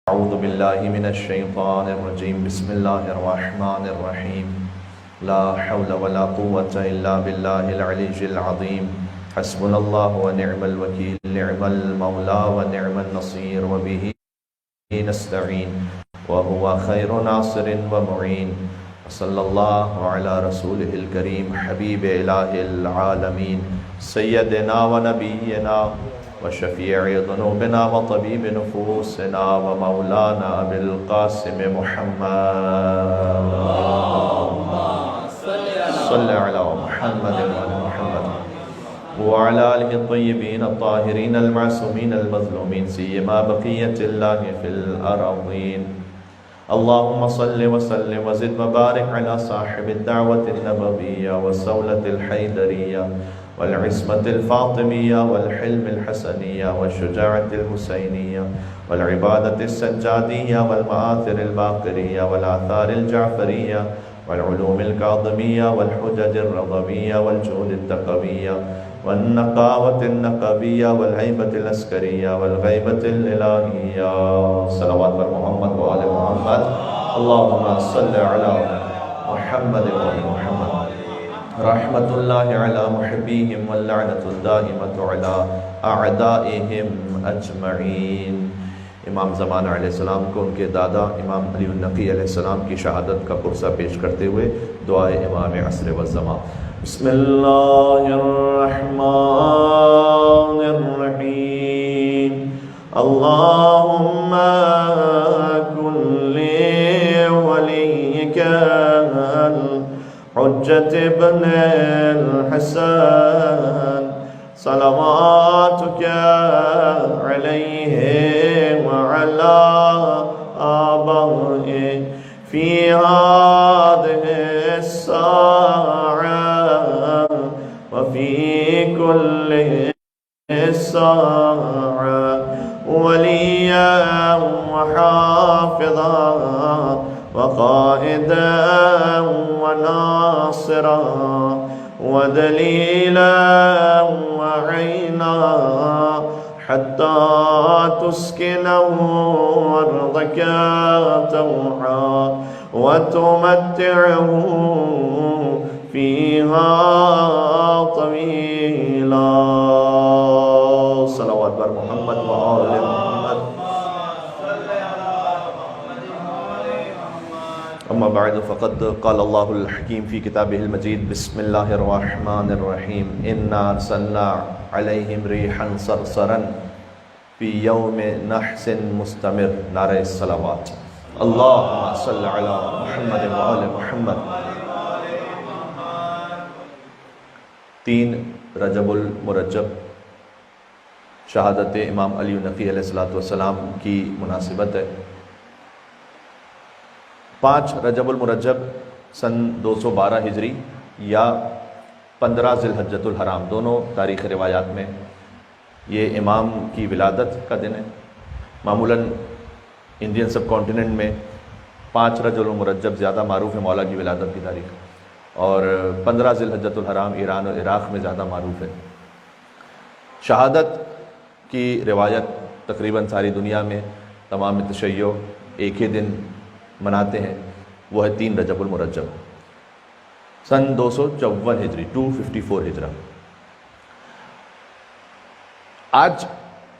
أعوذ بالله من الشيطان الرجيم بسم الله الرحمن الرحيم لا حول ولا قوة إلا بالله العلي العظيم حسبنا الله ونعم الوكيل نعم المولى ونعم النصير وبه نستعين وهو خير ناصر ومعين صلى الله على رسوله الكريم حبيب إله العالمين سيدنا ونبينا وشفيع ذنوبنا وطبيب نفوسنا ومولانا أبي القاسم محمد صل على محمد وعلى محمد وعلى آله الطيبين الطاهرين المعصومين المظلومين سيما بقية الله في الأرضين اللهم صل وسلم وزد وبارك على صاحب الدعوة النبوية والصولة الحيدرية والعصمة الفاطمية والحلم الحسنية والشجاعة الحسينية والعبادة السجادية والمآثر الباقرية والآثار الجعفرية والعلوم الكاظمية والحجج الرضوية والجود التقوية والنقاوة النقبية والهيبة العسكرية والغيبة الإلهية صلوات محمد وآل محمد اللهم صل على محمد وآل محمد رحمة الله على محبيهم واللعنة الدائمة على أعدائهم أجمعين امام زمانہ علیہ السلام کو ان کے دادا امام علی النقی علیہ السلام کی شہادت کا پرسہ پیش کرتے ہوئے دعائے امام عصر والزمان بسم اللہ الرحمن الرحیم اللہم کن لی ولیک حجت ابن الحسن صلواتک علیہ وعلى آبائه في هذه الساعة وفي كل ساعة وليا وحافظا وقائدا وناصرا ودليلا وعينا حتى تسكنه أرضك طوعا وتمتعه فيها طويلا صلوات بر محمد وآل محمد أما بعد فقد قال الله الحكيم في كتابه المجيد بسم الله الرحمن الرحيم إنا أرسلنا عليهم ريحا صرصرا في يوم نحس مستمر نعرہ الصلوات اللهم صل على محمد وآل محمد 3 رجب المرجب شہادت امام علی النقی علیہ السلام کی مناسبت ہے 5 رجب المرجب سن 212 ہجری یا 15 ذی الحجۃ الحرام دونوں تاریخ روایات میں یہ امام کی ولادت کا دن ہے۔ معمولاً انڈین سب کانٹیننٹ میں 5 رجب المرجب زیادہ معروف ہے مولا کی ولادت کی تاریخ، اور 15 ذی الحجۃ الحرام ایران اور عراق میں زیادہ معروف ہے۔ شہادت کی روایت تقریباً ساری دنیا میں تمام تشیع ایک ہی دن مناتے ہیں، وہ ہے 3 رجب المرجب سن 254 ہجری 254 ہجرہ۔ آج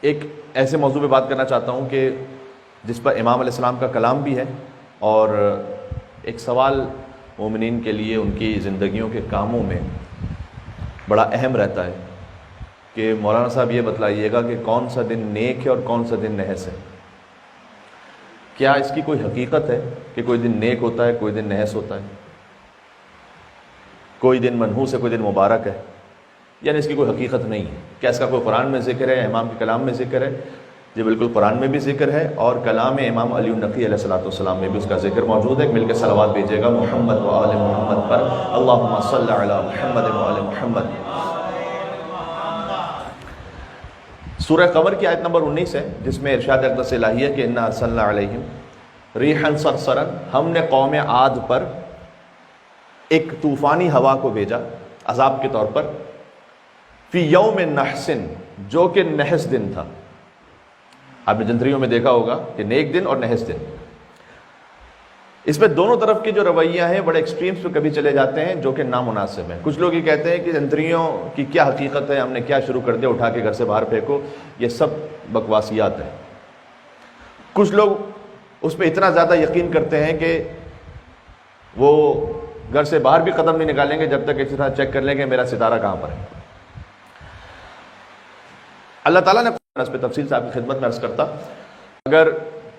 ایک ایسے موضوع پہ بات کرنا چاہتا ہوں کہ جس پر امام علیہ السلام کا کلام بھی ہے، اور ایک سوال مومنین کے لیے ان کی زندگیوں کے کاموں میں بڑا اہم رہتا ہے کہ مولانا صاحب یہ بتلائیے گا کہ کون سا دن نیک ہے اور کون سا دن نحس ہے۔ کیا اس کی کوئی حقیقت ہے کہ کوئی دن نیک ہوتا ہے، کوئی دن نحس ہوتا ہے، کوئی دن منحوس ہے، کوئی دن مبارک ہے؟ یعنی اس کی کوئی حقیقت نہیں ہے۔ کیا اس کا کوئی قرآن میں ذکر ہے، امام کے کلام میں ذکر ہے؟ جی بالکل، قرآن میں بھی ذکر ہے اور کلام امام علی النقی علیہ السلام میں بھی اس کا ذکر موجود ہے۔ مل کے صلوات بھیجیے گا محمد و آل محمد پر، اللہم صل علی محمد و آل محمد۔ سورہ قمر کی آیت نمبر 19 ہے، جس میں ارشاد اقدس الہی ہے کہ انا ارسلنا علیہم ریحا صرصرا، ہم نے قوم عاد پر ایک طوفانی ہوا کو بھیجا عذاب کے طور پر، فی یوم نحس، جو کہ نحس دن تھا، آپ نے جنتریوں میں دیکھا ہوگا کہ نیک دن اور نحس دن، اس میں دونوں طرف کی جو رویہ ہیں بڑے ایکسٹریمز پہ کبھی چلے جاتے ہیں جو کہ نامناسب ہیں۔ کچھ لوگ یہ کہتے ہیں کہ جنتریوں کی کیا حقیقت ہے، ہم نے کیا شروع کر دیا، اٹھا کے گھر سے باہر پھینکو، یہ سب بکواسیات ہیں۔ کچھ لوگ اس پہ اتنا زیادہ یقین کرتے ہیں کہ وہ گھر سے باہر بھی قدم نہیں نکالیں گے جب تک اس طرح چیک کر لیں گے میرا ستارہ کہاں پر ہے۔ اللہ تعالیٰ نے اس پہ تفصیل سے آپ کی خدمت میں عرض کرتا، اگر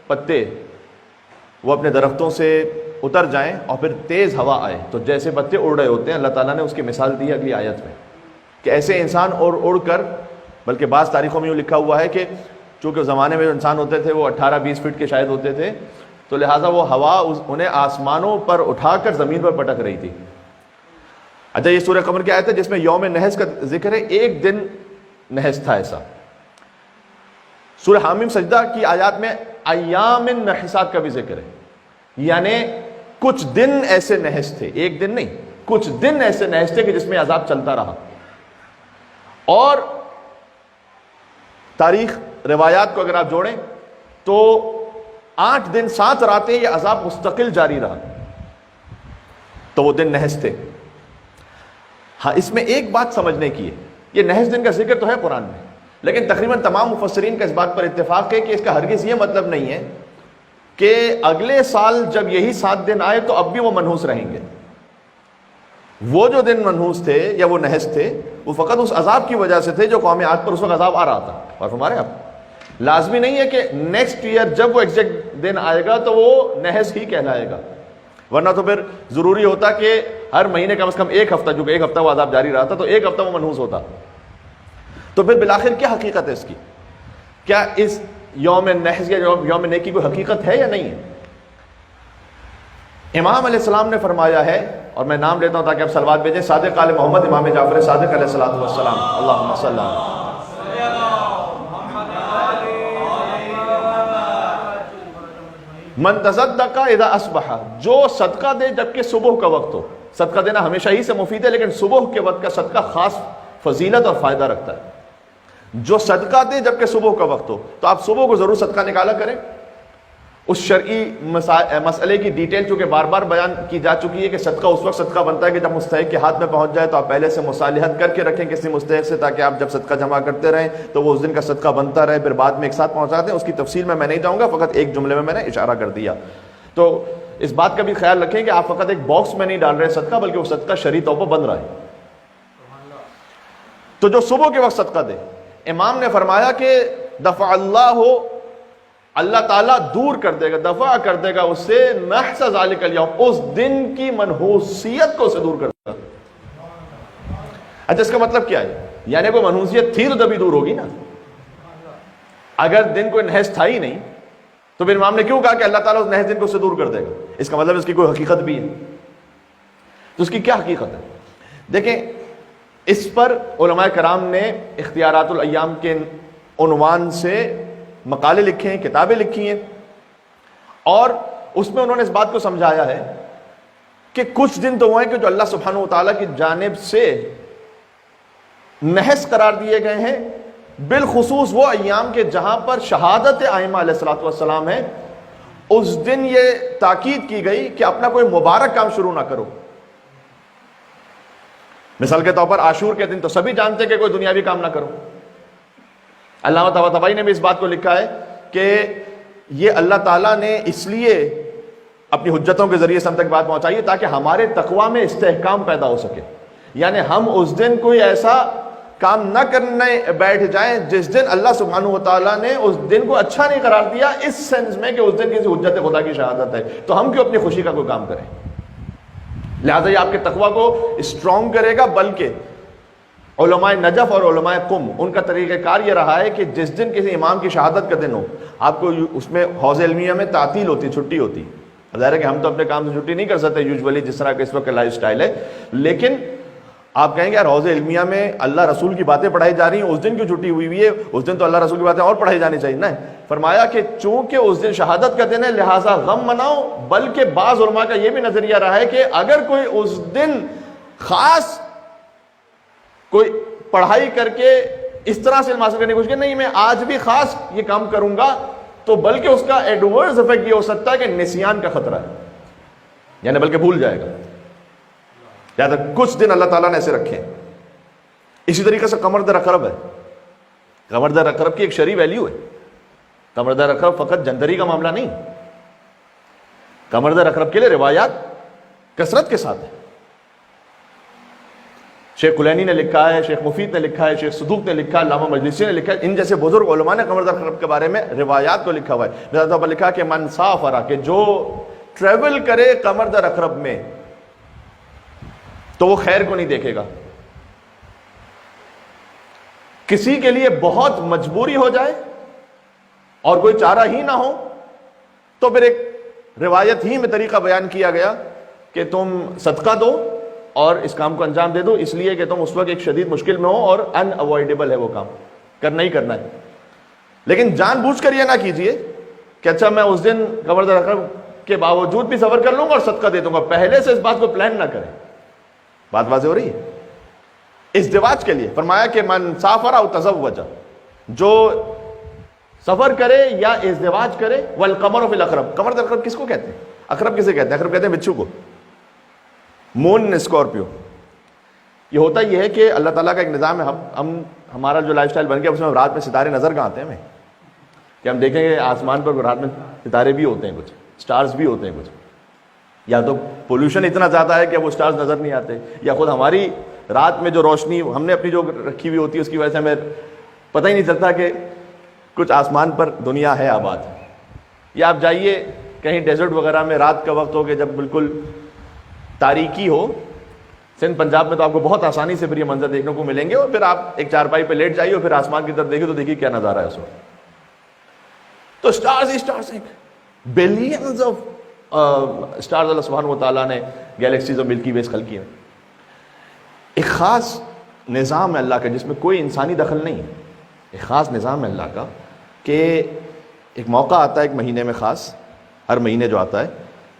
پتے وہ اپنے درختوں سے اتر جائیں اور پھر تیز ہوا آئے تو جیسے پتے اڑ رہے ہوتے ہیں، اللہ تعالیٰ نے اس کی مثال دی اگلی آیت میں کہ ایسے انسان اڑ کر، بلکہ بعض تاریخوں میں یوں لکھا ہوا ہے کہ چونکہ زمانے میں جو انسان ہوتے تھے وہ 18-20 فٹ کے شاید ہوتے تھے، تو لہٰذا وہ ہوا انہیں آسمانوں پر اٹھا کر زمین پر پٹک رہی تھی۔ اچھا، یہ سورہ قمر کی آیت ہے جس میں یوم نحس کا ذکر ہے، ایک دن نحس تھا ایسا۔ سورہ حامیم سجدہ کی آیات میں ایام نحسات کا بھی ذکر ہے، یعنی کچھ دن ایسے نحس تھے، ایک دن نہیں، کچھ دن ایسے نحس تھے کہ جس میں عذاب چلتا رہا۔ اور تاریخ روایات کو اگر آپ جوڑیں تو 8 دن 7 راتیں یہ عذاب مستقل جاری رہا، تو وہ دن نحس تھے۔ ہاں، اس میں ایک بات سمجھنے کی ہے، یہ نحس دن کا ذکر تو ہے قرآن میں، لیکن تقریباً تمام مفسرین کا اس بات پر اتفاق ہے کہ اس کا ہرگز یہ مطلب نہیں ہے کہ اگلے سال جب یہی 7 دن آئے تو اب بھی وہ منحوس رہیں گے۔ وہ جو دن منحوس تھے یا وہ نحس تھے وہ فقط اس عذاب کی وجہ سے تھے جو قوم عاد پر اس وقت عذاب آ رہا تھا۔ اور ہمارے آپ لازمی نہیں ہے کہ نیکسٹ ایئر جب وہ ایگزیکٹ دن آئے گا تو وہ نحس ہی کہلائے گا، ورنہ تو پھر ضروری ہوتا کہ ہر مہینے کم از کم ایک ہفتہ، جو کہ ایک ہفتہ وہ عذاب جاری رہا تھا تو ایک ہفتہ وہ منحوس ہوتا۔ تو پھر بالآخر کیا حقیقت ہے اس کی؟ کیا اس یوم نحس یا یوم نیکی کوئی حقیقت ہے یا نہیں ہے؟ امام علیہ السلام نے فرمایا ہے، اور میں نام لیتا ہوں تاکہ آپ صلوات بھیجیں، صادق آل محمد امام جعفر صادق علیہ الصلوۃ والسلام، اللہم صلی اللہ۔ من تصدق اذا اصبح، جو صدقہ دے جبکہ صبح کا وقت ہو۔ صدقہ دینا ہمیشہ ہی سے مفید ہے، لیکن صبح کے وقت کا صدقہ خاص فضیلت اور فائدہ رکھتا ہے۔ جو صدقہ دے جبکہ صبح کا وقت ہو، تو آپ صبح کو ضرور صدقہ نکالا کریں۔ اس شرعی مسئلے کی ڈیٹیل چونکہ بار بار بیان کی جا چکی ہے کہ صدقہ اس وقت صدقہ بنتا ہے کہ جب مستحق کے ہاتھ میں پہنچ جائے، تو آپ پہلے سے مصالحت کر کے رکھیں کسی مستحق سے، تاکہ آپ جب صدقہ جمع کرتے رہیں تو وہ اس دن کا صدقہ بنتا رہے، پھر بعد میں ایک ساتھ پہنچا دیں۔ اس کی تفصیل میں نہیں جاؤں گا، فقط ایک جملے میں نے اشارہ کر دیا۔ تو اس بات کا بھی خیال رکھیں کہ آپ فقط ایک باکس میں نہیں ڈال رہے صدقہ، بلکہ وہ صدقہ شرعی طور پر بن رہا ہے۔ تو جو صبح کے وقت صدقہ دے، امام نے فرمایا کہ دفع اللہ تعالیٰ دور کر دے گا، دفع کر دے گا اس سے نحس ذالک الیوم، اس دن کی منحوسیت کو اسے دور کر دے گا۔ اچھا، اس کا مطلب کیا ہے؟ یعنی کوئی منحوسیت تھی تو تبھی دور ہوگی نا۔ اگر دن کوئی نحس تھا ہی نہیں تو پھر امام نے کیوں کہا کہ اللہ تعالیٰ اس نحس دن کو اس سے دور کر دے گا؟ اس کا مطلب اس کی کوئی حقیقت بھی ہے۔ تو اس کی کیا حقیقت ہے؟ دیکھیں، اس پر علماء کرام نے اختیارات الایام کے عنوان سے مقالے لکھے ہیں، کتابیں لکھی ہیں، اور اس میں انہوں نے اس بات کو سمجھایا ہے کہ کچھ دن تو وہ ہیں کہ جو اللہ سبحانہ وتعالیٰ کی جانب سے نحس قرار دیے گئے ہیں، بالخصوص وہ ایام کے جہاں پر شہادت ائمہ علیہ الصلوۃ والسلام ہے۔ اس دن یہ تاکید کی گئی کہ اپنا کوئی مبارک کام شروع نہ کرو۔ مثال کے طور پر عاشور کے دن تو سبھی جانتے کہ کوئی دنیاوی کام نہ کرو۔ علامہ طباطبائی نے بھی اس بات کو لکھا ہے کہ یہ اللہ تعالیٰ نے اس لیے اپنی حجتوں کے ذریعے سے ہم تک بات پہنچائی ہے تاکہ ہمارے تقویٰ میں استحکام پیدا ہو سکے، یعنی ہم اس دن کوئی ایسا کام نہ کرنے بیٹھ جائیں جس دن اللہ سبحانہ وتعالیٰ نے اس دن کو اچھا نہیں قرار دیا، اس سینس میں کہ اس دن کسی حجت خدا کی شہادت ہے، تو ہم کیوں اپنی خوشی کا کوئی کام کریں؟ لہٰذا یہ آپ کے تقویٰ کو اسٹرانگ کرے گا، بلکہ علماء نجف اور علماء قم ان کا طریقہ کار یہ رہا ہے کہ جس دن کسی امام کی شہادت کا دن ہو، آپ کو اس میں حوض علمیہ میں تعطیل ہوتی، چھٹی ہوتی۔ ظاہر ہے کہ ہم تو اپنے کام سے چھٹی نہیں کر سکتے یوزولی جس طرح کا اس وقت کا لائف سٹائل ہے، لیکن آپ کہیں گے یار حوض علمیہ میں اللہ رسول کی باتیں پڑھائی جا رہی ہیں، اس دن کیوں چھٹی ہوئی ہوئی ہے؟ اس دن تو اللہ رسول کی باتیں اور پڑھائی جانی چاہیے نا۔ فرمایا کہ چونکہ اس دن شہادت کا دن ہے لہٰذا غم مناؤ، بلکہ بعض علماء کا یہ بھی نظریہ رہا ہے کہ اگر کوئی اس دن خاص کوئی پڑھائی کر کے اس طرح سے علم حاصل کرنے کی کوشش کی نہیں میں آج بھی خاص یہ کام کروں گا، تو بلکہ اس کا ایڈورس افیکٹ یہ ہو سکتا ہے کہ نسیان کا خطرہ ہے، یعنی بلکہ بھول جائے گا، لہٰذا کچھ دن اللہ تعالیٰ نے ایسے رکھے۔ اسی طریقے سے قمر در اقرب ہے، قمر در اقرب کی ایک شرعی ویلیو ہے۔ قمر در اقرب فقط جندری کا معاملہ نہیں، قمر در اقرب کے لیے روایات کثرت کے ساتھ ہے۔ شیخ کلینی نے لکھا ہے، شیخ مفید نے لکھا ہے، شیخ صدوق نے لکھا ہے، علامہ مجلسی نے لکھا ہے، ان جیسے بزرگ علماء نے قمر در اقرب کے بارے میں روایات کو لکھا ہوا ہے۔ لہذا پر لکھا کہ من سافر، کہ جو ٹریول کرے قمر در اقرب میں تو وہ خیر کو نہیں دیکھے گا۔ کسی کے لیے بہت مجبوری ہو جائے اور کوئی چارہ ہی نہ ہو تو پھر ایک روایت ہی میں طریقہ بیان کیا گیا کہ تم صدقہ دو اور اس کام کو انجام دے دو، اس لیے کہ تم اس وقت ایک شدید مشکل میں ہو اور ان اوائڈیبل ہے، وہ کام کرنا ہی کرنا ہے۔ لیکن جان بوجھ کر یہ نہ کیجئے کہ اچھا میں اس دن قمر در اقرب کے باوجود بھی صبر کر لوں گا اور صدقہ دے دوں گا، پہلے سے اس بات کو پلان نہ کریں۔ بات واضح ہو رہی ہے؟ ازدواج کے لیے فرمایا کہ من سافر او تزوج، جو سفر کرے یا ازدواج کرے، والقمر فی الاقرب، قمر در اقرب کس کو کہتے ہیں؟ اقرب کسے کہتے ہیں؟ اقرب کہتے ہیں بچھو کو، مون اسکارپیو۔ یہ ہوتا یہ ہے کہ اللہ تعالیٰ کا ایک نظام ہے، ہمارا جو لائف سٹائل بن گیا اس میں رات میں ستارے نظر کہاں آتے ہیں ہمیں، کہ ہم دیکھیں گے آسمان پر رات میں ستارے بھی ہوتے ہیں، کچھ سٹارز بھی ہوتے ہیں، کچھ یا تو پولوشن اتنا زیادہ ہے کہ وہ سٹارز نظر نہیں آتے، یا خود ہماری رات میں جو روشنی ہم نے اپنی جو رکھی ہوئی ہوتی ہے اس کی وجہ سے ہمیں پتہ ہی نہیں چلتا کہ کچھ آسمان پر دنیا ہے آباد۔ یا آپ جائیے کہیں ڈیزرٹ وغیرہ میں رات کا وقت ہو کہ جب بالکل تاریکی ہو، سندھ پنجاب میں تو آپ کو بہت آسانی سے پھر یہ منظر دیکھنے کو ملیں گے، اور پھر آپ ایک چارپائی پہ لیٹ جائیے اور پھر آسمان کی طرف دیکھیں تو دیکھیے کیا نظارہ ہے اس وقت۔ تو سٹارز ہی سٹارز ہیں، بلینز آف سٹارز اللہ سبحانہ و تعالیٰ نے گیلیکسیز اور ملکی ویز خلق کیے۔ ایک خاص نظام ہے اللہ کا جس میں کوئی انسانی دخل نہیں ہے، ایک خاص نظام ہے اللہ کا کہ ایک موقع آتا ہے ایک مہینے میں، خاص ہر مہینے جو آتا ہے،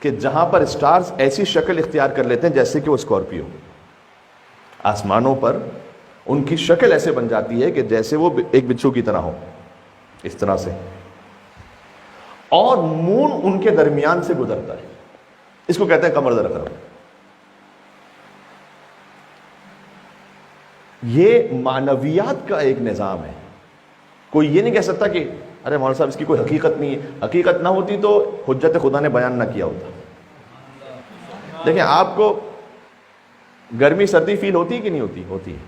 کہ جہاں پر سٹارز ایسی شکل اختیار کر لیتے ہیں جیسے کہ وہ اسکارپیو، آسمانوں پر ان کی شکل ایسے بن جاتی ہے کہ جیسے وہ ایک بچھو کی طرح ہو، اس طرح سے، اور مون ان کے درمیان سے گزرتا ہے، اس کو کہتے ہیں قمر در اقرب۔ یہ معنویات کا ایک نظام ہے، کوئی یہ نہیں کہہ سکتا کہ ارے مولانا صاحب اس کی کوئی حقیقت نہیں ہے، حقیقت نہ ہوتی تو حجت خدا نے بیان نہ کیا ہوتا۔ دیکھیں آپ کو گرمی سردی فیل ہوتی ہے کہ نہیں ہوتی؟ ہوتی ہے،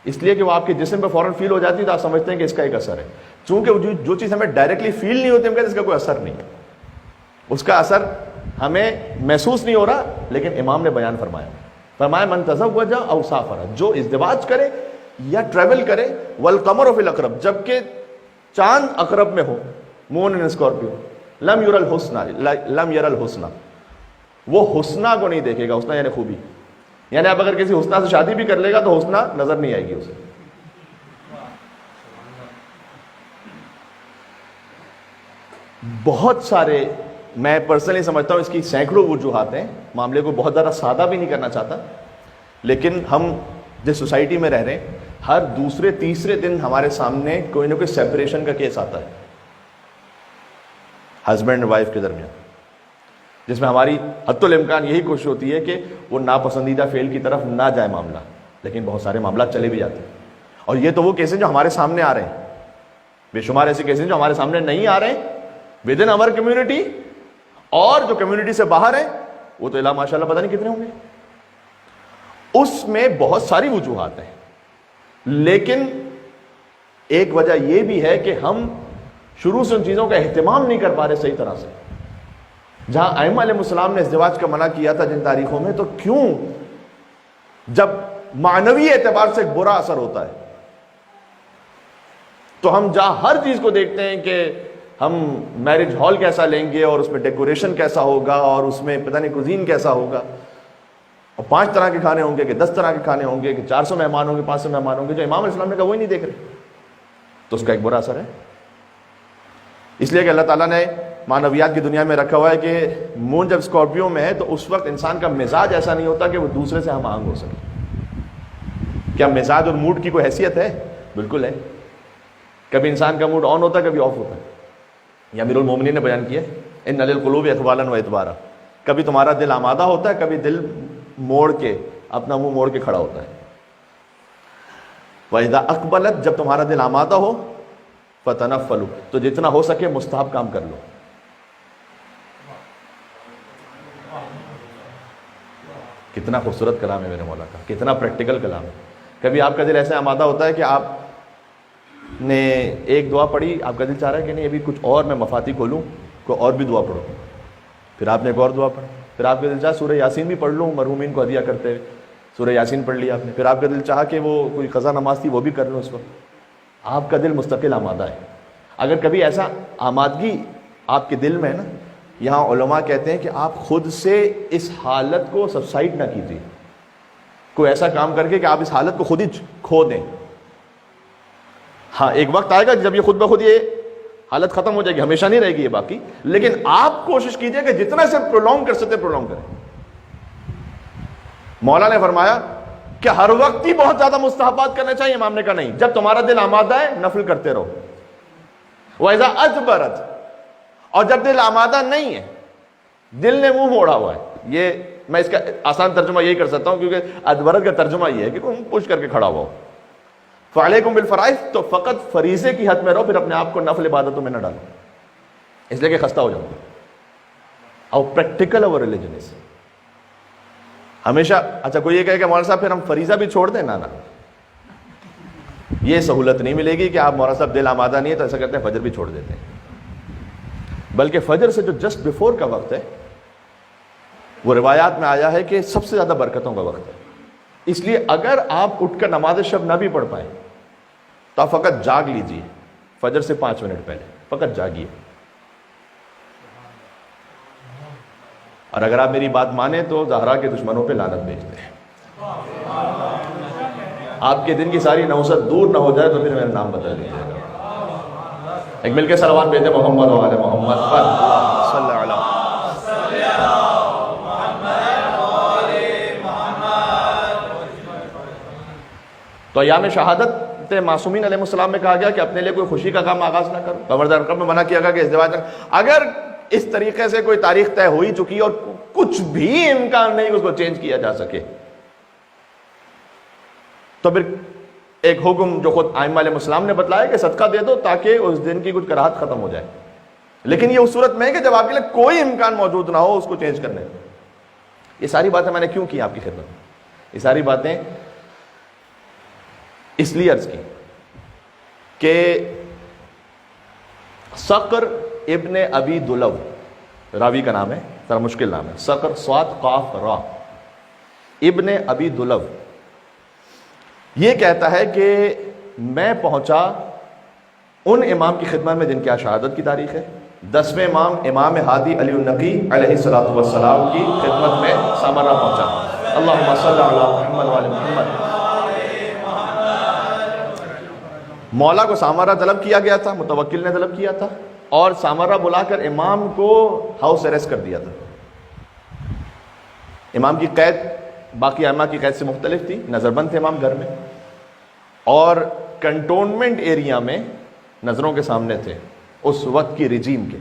اس لیے کہ وہ آپ کے جسم پہ فوراً فیل ہو جاتی ہے تو آپ سمجھتے ہیں کہ اس کا ایک اثر ہے۔ چونکہ جو چیز ہمیں ڈائریکٹلی فیل نہیں ہوتی ہم کہتے ہیں اس کا کوئی اثر نہیں ہے، اس کا اثر ہمیں محسوس نہیں ہو رہا، لیکن امام نے بیان فرمایا من تزوج او سافر، جو ازدواج کرے یا ٹریول کرے، والقمر فی الاقرب، جبکہ چاند اقرب میں ہو، مون ان اسکارپیو، لم یر الحسنى، وہ حسنہ کو نہیں دیکھے گا، حسنہ یعنی خوبی، یعنی آپ اگر کسی حسنہ سے شادی بھی کر لے گا تو حسنہ نظر نہیں آئے گی اسے۔ بہت سارے، میں پرسنلی سمجھتا ہوں اس کی سینکڑوں وجوہات ہیں، معاملے کو بہت زیادہ سادہ بھی نہیں کرنا چاہتا، لیکن ہم جس سوسائٹی میں رہ رہے ہیں ہر دوسرے تیسرے دن ہمارے سامنے کوئی نہ کوئی سیپریشن کا کیس آتا ہے ہسبینڈ وائف کے درمیان، جس میں ہماری حتی الامکان یہی کوشش ہوتی ہے کہ وہ ناپسندیدہ فعل کی طرف نہ جائے معاملہ، لیکن بہت سارے معاملات چلے بھی جاتے ہیں، اور یہ تو وہ کیسز جو ہمارے سامنے آ رہے ہیں، بے شمار ایسے کیسز جو ہمارے سامنے نہیں آ رہے ہیں ود ان اور کمیونٹی، اور جو کمیونٹی سے باہر ہیں وہ تو ماشاء اللہ پتہ نہیں کتنے ہوں گے۔ اس میں بہت ساری وجوہات ہیں، لیکن ایک وجہ یہ بھی ہے کہ ہم شروع سے ان چیزوں کا اہتمام نہیں کر پا رہے صحیح طرح سے۔ جہاں ائمہ علیہ السلام نے ازدواج کا منع کیا تھا جن تاریخوں میں، تو کیوں جب معنوی اعتبار سے ایک برا اثر ہوتا ہے تو ہم جہاں ہر چیز کو دیکھتے ہیں کہ ہم میرج ہال کیسا لیں گے اور اس میں ڈیکوریشن کیسا ہوگا اور اس میں پتہ نہیں کوزین کیسا ہوگا، اور 5 طرح کے کھانے ہوں گے کہ 10 طرح کے کھانے ہوں گے کہ 400 مہمان ہوں گے 500 مہمان ہوں گے، جو امام علیہ السلام نے کہا وہی نہیں دیکھ رہے، تو اس کا ایک برا اثر ہے۔ اس لیے کہ اللہ تعالیٰ نے معنویات کی دنیا میں رکھا ہوا ہے کہ مون جب اسکارپیو میں ہے تو اس وقت انسان کا مزاج ایسا نہیں ہوتا کہ وہ دوسرے سے ہم آہنگ ہو سکے۔ کیا مزاج اور موڈ کی کوئی حیثیت ہے؟ بالکل ہے۔ کبھی انسان کا موڈ آن ہوتا ہے، کبھی آف ہوتا ہے. یہ امیر المومنین نے بیان کیا ان للقلوب اقبالا و ادبارا. کبھی تمہارا دل آمادہ ہوتا ہے، کبھی دل موڑ کے اپنا منہ موڑ کے کھڑا ہوتا ہے. وَإِذَا أَقْبَلَتْ، جب تمہارا دل آمادہ ہو، فَتَنَفَّلُوا، تو جتنا ہو سکے مستحب کام کر لو. کتنا خوبصورت کلام ہے میرے مولا کا، کتنا پریکٹیکل کلام ہے. کبھی آپ کا دل ایسے آمادہ ہوتا ہے کہ آپ نے ایک دعا پڑھی، آپ کا دل چاہ رہا ہے کہ نہیں ابھی کچھ اور میں مفاتی کھولوں، کوئی اور بھی دعا پڑھوں. پھر آپ نے ایک اور دعا پڑھی، پھر آپ کا دل چاہا سورہ یاسین بھی پڑھ لوں مرحومین کو ہدیہ کرتے ہوئے. سورہ یاسین پڑھ لی آپ نے. پھر آپ کا دل چاہا کہ وہ کوئی قضا نماز تھی وہ بھی کر لوں اس وقت. آپ کا دل مستقل آمادہ ہے. اگر کبھی ایسا آمادگی آپ کے دل میں ہے نا، یہاں علماء کہتے ہیں کہ آپ خود سے اس حالت کو سبسائڈ نہ کیجیے، کوئی ایسا کام کر کے کہ آپ اس حالت کو خود ہی کھو دیں. ہاں ایک وقت آئے گا جب یہ خود بخود یہ حالت ختم ہو جائے گی، ہمیشہ نہیں رہے گی یہ باقی. لیکن آپ کوشش کیجئے کہ جتنا سے پرولونگ کر سکتے پرولونگ کریں. مولا نے فرمایا کہ ہر وقت ہی بہت زیادہ مستحبات کرنے چاہیے. امام نے کہا نہیں، جب تمہارا دل آمادہ ہے نفل کرتے رہو. وَإِذَا أَدْبَرَتْ، اور جب دل آمادہ نہیں ہے، دل نے منہ موڑا ہوا ہے. یہ میں اس کا آسان ترجمہ یہی کر سکتا ہوں کیونکہ ادبرت کا ترجمہ یہ ہے کہ تم پوچھ کر کے کھڑا ہوا ہو. فَعَلَيْكُمْ بِالْفَرَائِض، تو فقط فریضے کی حد میں رہو، پھر اپنے آپ کو نفل عبادتوں میں نہ ڈالو اس لیے کہ خستہ ہو جاؤ. اور پریکٹیکل اور ریلیجنس ہمیشہ. اچھا کوئی یہ کہے کہ مولانا صاحب پھر ہم فریضہ بھی چھوڑ دیں؟ نہ یہ سہولت نہیں ملے گی کہ آپ مولانا صاحب دل آمادہ نہیں ہے تو ایسا کرتے ہیں فجر بھی چھوڑ دیتے ہیں. بلکہ فجر سے جو جسٹ بیفور کا وقت ہے وہ روایات میں آیا ہے کہ سب سے زیادہ برکتوں کا وقت ہے. اس لیے اگر آپ اٹھ کر نماز شب نہ بھی پڑھ پائیں تو آپ فقط جاگ لیجئے فجر سے 5 منٹ پہلے، فقط جاگیے. اور اگر آپ میری بات مانیں تو زہرا کے دشمنوں پہ لعنت بھیجتے ہیں. آپ کے دن کی ساری نحوست دور نہ ہو جائے تو پھر میرا نام بدل دیجیے گا. ایک مل کے صلوات بھیجتے محمد و آل محمد پر صلی اللہ علیہ. تو ایام شہادت معصومین علیہ السلام میں کہا گیا کہ اپنے لیے کوئی خوشی کا کام آغاز نہ کرو. خبردار رقم میں منع کیا گیا کہ ازدواج نہ. اگر اس طریقے سے کوئی تاریخ طے ہو ہی چکی اور کچھ بھی امکان نہیں کہ اس کو چینج کیا جا سکے تو پھر ایک حکم جو خود ائمہ علیہ السلام نے بتلایا کہ صدقہ دے دو تاکہ اس دن کی کچھ کراہت ختم ہو جائے. لیکن یہ اس صورت میں ہے کہ جب آپ کے لیے کوئی امکان موجود نہ ہو اس کو چینج کرنے. یہ ساری باتیں میں نے کیوں کی آپ کی خدمت میں؟ یہ ساری باتیں اس لیے عرض کی کہ صقر ابن ابی دلو راوی کا نام ہے، ذرا مشکل نام ہے. صقر صاد قاف را ابن ابی دلو یہ کہتا ہے کہ میں پہنچا ان امام کی خدمت میں جن کی شہادت کی تاریخ ہے. 10ویں امام امام ہادی علی النقی علیہ الصلوۃ والسلام کی خدمت میں سامرا پہنچا. اللہم صلی علی محمد وعلی محمد. مولا کو سامرا طلب کیا گیا تھا، متوکل نے طلب کیا تھا اور سامرا بلا کر امام کو ہاؤس اریسٹ کر دیا تھا. امام کی قید باقی ائمہ کی قید سے مختلف تھی. نظر بند تھے امام گھر میں اور کنٹونمنٹ ایریا میں نظروں کے سامنے تھے اس وقت کی رجیم کے.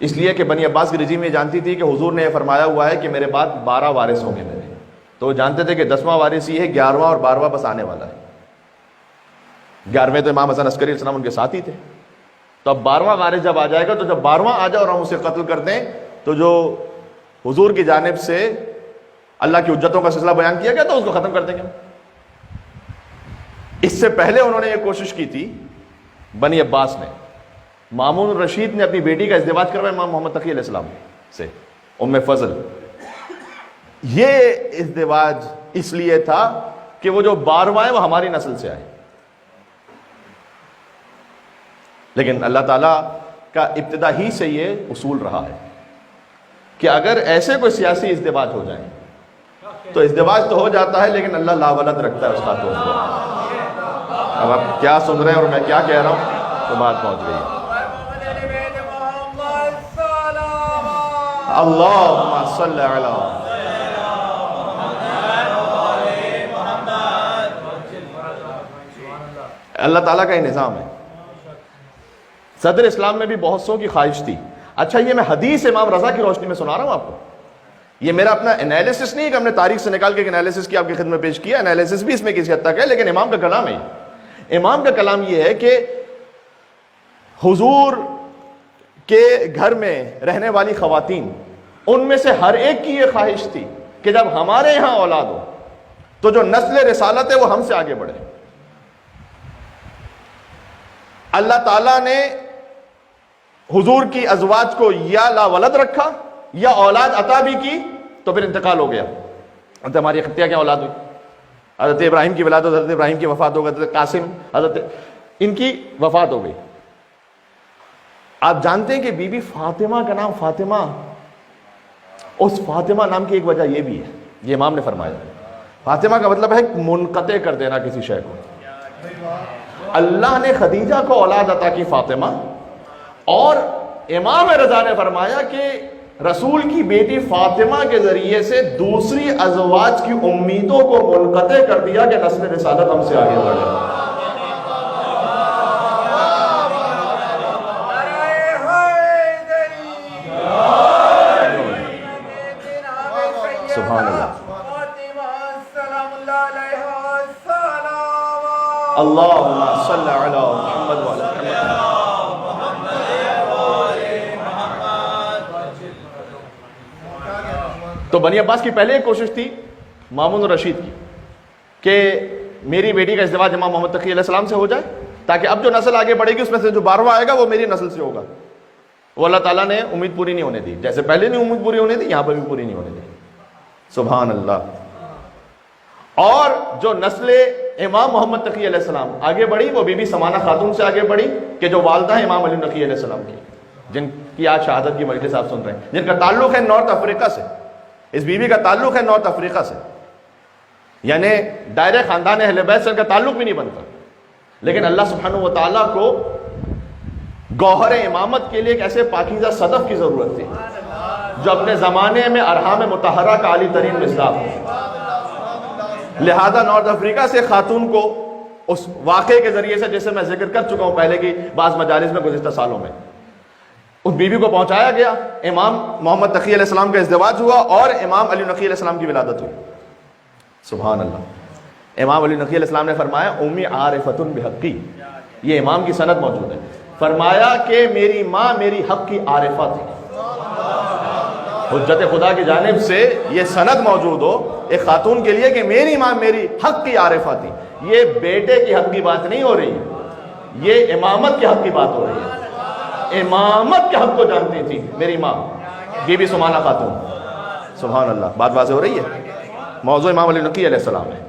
اس لیے کہ بنی عباس کی رجیم یہ جانتی تھی کہ حضور نے یہ فرمایا ہوا ہے کہ میرے بعد 12 وارث ہوں گے میرے. تو وہ جانتے تھے کہ 10واں وارث یہ ہے، 11واں اور 12واں بس آنے والا ہے. 11ویں تو امام حسن عسکری علیہ السلام ان کے ساتھ ہی تھے. تو اب 12واں وارث جب آ جائے گا تو جب 12واں آ جائے اور ہم اسے قتل کر دیں تو جو حضور کی جانب سے اللہ کی حجتوں کا سلسلہ بیان کیا گیا تو اس کو ختم کر دیں گے. اس سے پہلے انہوں نے یہ کوشش کی تھی بنی عباس نے. مامون الرشید نے اپنی بیٹی کا ازدواج کروایا امام محمد تقی علیہ السلام سے، ام فضل. یہ ازدواج اس لیے تھا کہ وہ جو 12واں ہے وہ ہماری نسل سے آئے. لیکن اللہ تعالیٰ کا ابتدا ہی سے یہ اصول رہا ہے کہ اگر ایسے کوئی سیاسی ازدواج ہو جائیں تو ازدواج تو ہو جاتا ہے لیکن اللہ لاولد رکھتا ہے اس خاتون کو. اب آپ کیا سن رہے ہیں اور میں کیا کہہ رہا ہوں تو بات پہنچ گئی ہے. اللہم صلی علی اللہ تعالیٰ کا ہی نظام ہے. صدر اسلام میں بھی بہت سو کی خواہش تھی. اچھا یہ میں حدیث امام رضا کی روشنی میں سنا رہا ہوں آپ کو, یہ میرا اپنا انالیسس نہیں ہے کہ ہم نے تاریخ سے نکال کے انالیسس کی آپ کی خدمت میں پیش کیا, انالیسس بھی اس میں کسی حد تک ہے, لیکن امام کا کلام ہے. امام کا کلام یہ ہے کہ حضور کے گھر میں رہنے والی خواتین, ان میں سے ہر ایک کی یہ خواہش تھی کہ جب ہمارے یہاں اولاد ہو تو جو نسل رسالت ہے وہ ہم سے آگے بڑھے. اللہ تعالیٰ نے حضور کی ازواج کو یا لا ولد رکھا یا اولاد عطا بھی کی, تو پھر انتقال ہو گیا. حضرت ہماری خطیہ کیا اولاد ہوئی, حضرت ابراہیم کی ولادت, حضرت ابراہیم کی وفات ہو گئی, حضرت قاسم, حضرت ان کی وفات ہو گئی. آپ جانتے ہیں کہ بی بی فاطمہ کا نام فاطمہ, اس فاطمہ نام کی ایک وجہ یہ بھی ہے, یہ امام نے فرمایا, فاطمہ کا مطلب ہے منقطع کر دینا کسی شے کو. اللہ نے خدیجہ کو اولاد عطا کی فاطمہ, اور امام رضا نے فرمایا کہ رسول کی بیٹی فاطمہ کے ذریعے سے دوسری ازواج کی امیدوں کو منقطع کر دیا کہ نسل رسالت ہم سے آگے بڑھے. سبحان اللہ. اللہم صلی علی محمد وعلی محمد. تو بنی عباس کی پہلے ایک کوشش تھی مامون الرشید کی کہ میری بیٹی کا ازدواج امام محمد تقی علیہ السلام سے ہو جائے, تاکہ اب جو نسل آگے بڑھے گی اس میں سے جو 12واں آئے گا وہ میری نسل سے ہوگا. وہ اللہ تعالیٰ نے امید پوری نہیں ہونے دی, جیسے پہلے نہیں امید پوری ہونے دی, یہاں پر بھی پوری نہیں ہونے دی. سبحان اللہ. اور جو نسل امام محمد تقی علیہ السلام آگے بڑھی وہ بی بی سمانہ خاتون سے آگے بڑھی, کہ جو والدہ ہیں امام علی نقی علیہ السلام کی, جن کی آج شہادت کی مجلس آپ سن رہے ہیں, جن کا تعلق ہے نارتھ افریقہ سے. اس بی بی کا تعلق ہے نارتھ افریقہ سے, یعنی دائرہ خاندان اہل بیت سے ان کا تعلق بھی نہیں بنتا, لیکن اللہ سبحانہ و تعالیٰ کو گوہر امامت کے لیے ایک ایسے پاکیزہ صدف کی ضرورت تھی جو اپنے زمانے میں ارحام مطہرہ کا عالی ترین مصداق ہو. لہذا نارتھ افریقہ سے خاتون کو اس واقعے کے ذریعے سے, جیسے میں ذکر کر چکا ہوں پہلے کی بعض مجالس میں گزشتہ سالوں میں, اس بیوی کو پہنچایا گیا. امام محمد تقی علیہ السلام کا ازدواج ہوا اور امام علی نقی علیہ السلام کی ولادت ہوئی. سبحان اللہ. امام علی نقی علیہ السلام نے فرمایا امی عارفۃ بحقی, یہ امام کی سند موجود ہے, فرمایا کہ میری ماں میری حق کی عارفہ تھی. حجت خدا کی جانب سے یہ سند موجود ہو ایک خاتون کے لیے کہ میری ماں میری حق کی عارفہ تھی. یہ بیٹے کی حق کی بات نہیں ہو رہی ہے, یہ امامت کے حق کی بات ہو رہی ہے. امامت کے حق کو جانتی تھی میری ماں بی بی سمانہ خاتون. سبحان اللہ. بات واضح ہو رہی ہے. موضوع امام علی نقی علیہ السلام ہے.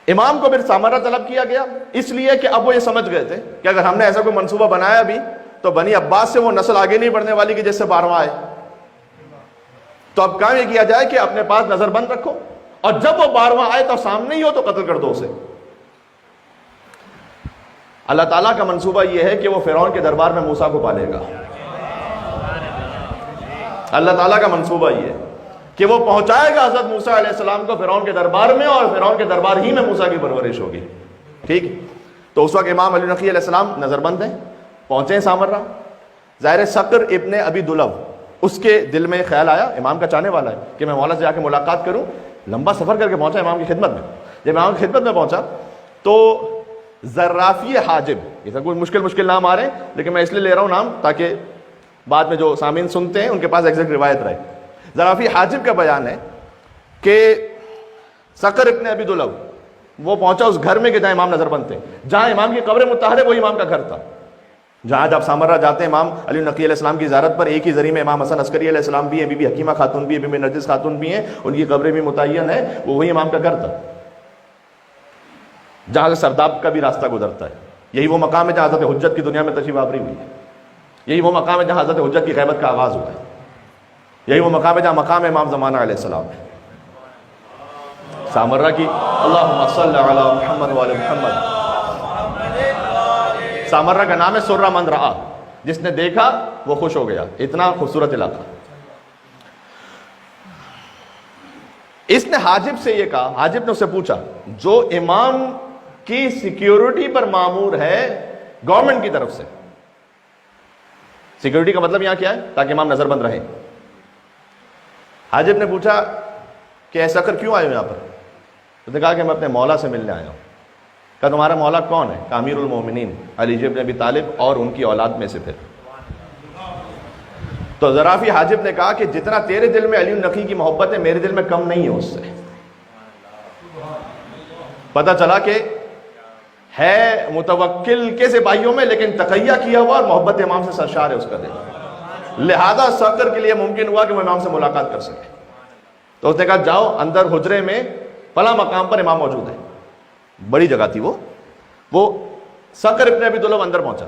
امام کو پھر سامرہ طلب کیا گیا, اس لیے کہ اب وہ یہ سمجھ گئے تھے کہ اگر ہم نے ایسا کوئی منصوبہ بنایا بھی تو بنی عباس سے وہ نسل آگے نہیں بڑھنے والی کہ جس سے 12واں آئے. تو اب کام یہ کیا جائے کہ اپنے پاس نظر بند رکھو, اور جب وہ 12واں آئے تو سامنے ہی ہو تو قتل کر دو اسے. اللہ تعالیٰ کا منصوبہ یہ ہے کہ وہ فرعون کے دربار میں موسیٰ کو پالے گا. اللہ تعالیٰ کا منصوبہ یہ ہے کہ وہ پہنچائے گا حضرت موسیٰ علیہ السلام کو فرعون کے دربار میں, اور فرعون کے دربار ہی میں موسیٰ کی پرورش ہوگی. ٹھیک. تو اس وقت امام علی نقی علیہ السلام نظر بند ہیں, پہنچے ہیں سامرہ. ظاہر صقر ابن ابی دلو, اس کے دل میں خیال آیا, امام کا چاہنے والا ہے, کہ میں مولا سے جا کے ملاقات کروں. لمبا سفر کر کے پہنچا امام کی خدمت میں. جب امام کی خدمت میں پہنچا تو زرافی حاجب, یہ سب کوئی مشکل نام آ رہے ہیں, لیکن میں اس لیے لے رہا ہوں نام تاکہ بعد میں جو سامعین سنتے ہیں ان کے پاس ایگزیکٹ روایت رہے. زرافی حاجب کا بیان ہے کہ صقر ابن ابی دلو وہ پہنچا اس گھر میں کہ جہاں امام نظر بند تھے, جہاں امام کی قبر مطہر ہے وہ امام کا گھر تھا. جہاں جب سامرہ جاتے ہیں امام علی نقی علیہ السلام کی زیارت پر, ایک ہی ذریعے میں امام حسن عسکری علیہ السلام بھی ہیں, بی بی حکیمہ خاتون بھی ہیں, بی بی نرجس خاتون بھی ہیں, ان کی قبریں بھی متعین ہیں. وہ وہی امام کا گھر تھا جہاں سے سرداب کا بھی راستہ گزرتا ہے. یہی وہ مقام ہے جہاں حضرت حجت کی دنیا میں تشریف آوری ہوئی ہے. یہی وہ مقام ہے جہاں حضرت حجت کی غیبت کا آغاز ہوا ہے. یہی وہ مقام ہے جہاں مقام امام زمانہ علیہ السلام ہے. سامرہ کی اللہم صلی علی محمد وعلی محمد. سامرہ کا نام ہے سرہ من رآ, جس نے دیکھا وہ خوش ہو گیا. اتنا خوبصورت علاقہ. اس نے حاجب سے یہ کہا, حاجب نے اس سے پوچھا جو امام کی سیکیورٹی پر مامور ہے گورنمنٹ کی طرف سے, سیکیورٹی کا مطلب یہاں کیا ہے؟ تاکہ امام نظر بند رہے۔ حاجب نے پوچھا کہ ایسا کر کیوں آئے ہو یہاں پر؟ تو نے کہا کہ میں اپنے مولا سے ملنے آیا ہوں۔ کہا تمہارا مولا کون ہے؟ کہا امیر المومنین علی بن ابی طالب اور ان کی اولاد میں سے۔ پھر تو ذرافی حاجب نے کہا کہ جتنا تیرے دل میں علی النقی کی محبت ہے میرے دل میں کم نہیں ہے اس سے۔ پتہ چلا کہ ہے متوکل کے سپاہیوں میں لیکن تقیہ کیا ہوا اور محبت امام سے سرشار ہے اس کا دل، لہذا صقر کے لیے ممکن ہوا کہ وہ امام سے ملاقات کر سکے۔ تو اس نے کہا جاؤ اندر حجرے میں فلاں مقام پر امام موجود ہے، بڑی جگہ تھی وہ صقر ابن ابی طلحہ اندر پہنچا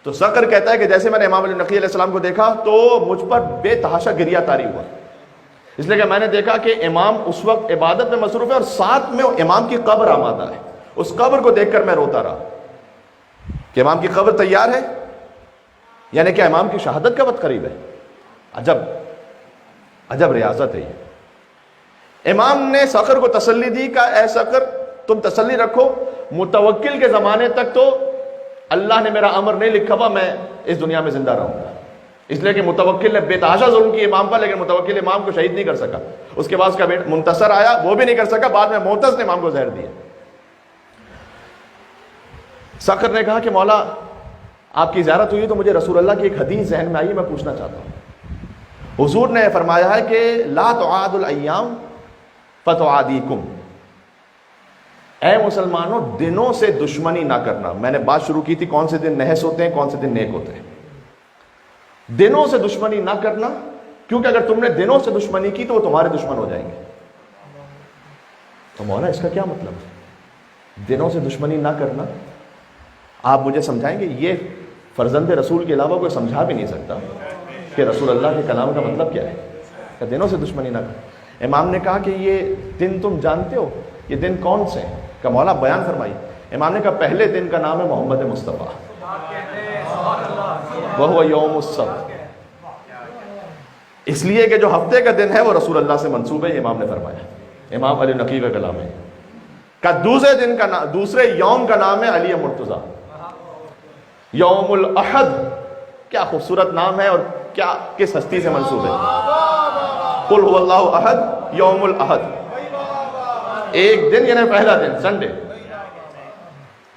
تو صقر کہتا ہے کہ جیسے میں نے امام علی نقی علیہ السلام کو دیکھا تو مجھ پر بے تحاشا گریہ طاری ہوا، اس لیے کہ میں نے دیکھا کہ امام اس وقت عبادت میں مصروف ہے اور ساتھ میں امام کی قبر آمادہ ہے۔ اس قبر کو دیکھ کر میں روتا رہا کہ امام کی قبر تیار ہے، یعنی کہ امام کی شہادت کا وقت قریب ہے۔ عجب ریاضت ہے یہ۔ امام نے صقر کو تسلی دی کہ اے صقر تم تسلی رکھو، متوکل کے زمانے تک تو اللہ نے میرا امر نہیں لکھا ہوا میں اس دنیا میں زندہ رہوں گا، اس لیے کہ متوکل نے بے تحاشا ظلم کی امام پر، لیکن متوکل امام کو شہید نہیں کر سکا۔ اس کے بعد اس کا بیٹا منتصر آیا، وہ بھی نہیں کر سکا، بعد میں معتز نے امام کو زہر دیا۔ صقر نے کہا کہ مولا آپ کی زیارت ہوئی تو مجھے رسول اللہ کی ایک حدیث ذہن میں آئی ہے، میں پوچھنا چاہتا ہوں۔ حضور نے فرمایا ہے کہ لا تعاد الایام فتعادیکم، اے مسلمانوں دنوں سے دشمنی نہ کرنا۔ میں نے بات شروع کی تھی کون سے دن نحس ہوتے ہیں کون سے دن نیک ہوتے ہیں۔ دنوں سے دشمنی نہ کرنا، کیونکہ اگر تم نے دنوں سے دشمنی کی تو وہ تمہارے دشمن ہو جائیں گے۔ تو مولا اس کا کیا مطلب ہے؟ دنوں سے دشمنی نہ کرنا، آپ مجھے سمجھائیں گے؟ یہ فرزند رسول کے علاوہ کوئی سمجھا بھی نہیں سکتا کہ رسول اللہ کے کلام کا مطلب کیا ہے کہ دنوں سے دشمنی نہ کرنا۔ امام نے کہا کہ یہ دن تم جانتے ہو، یہ دن کون سے ہیں؟ کہ مولا بیان فرمائی۔ امام نے کہا پہلے دن کا نام ہے محمد مصطفیٰ، وہ یوم السبت، اس لیے کہ جو ہفتے کا دن ہے وہ رسول اللہ سے منسوب ہے، امام نے فرمایا، امام علی نقی کا کلام ہے۔ کہ دوسرے دن کا نام، دوسرے یوم کا نام ہے علی مرتضیٰ، یوم الاحد۔ کیا خوبصورت نام ہے اور کیا کس ہستی سے منسوب ہے؟ قل هو اللہ احد، یوم الاحد، ایک دن یعنی پہلا دن سنڈے۔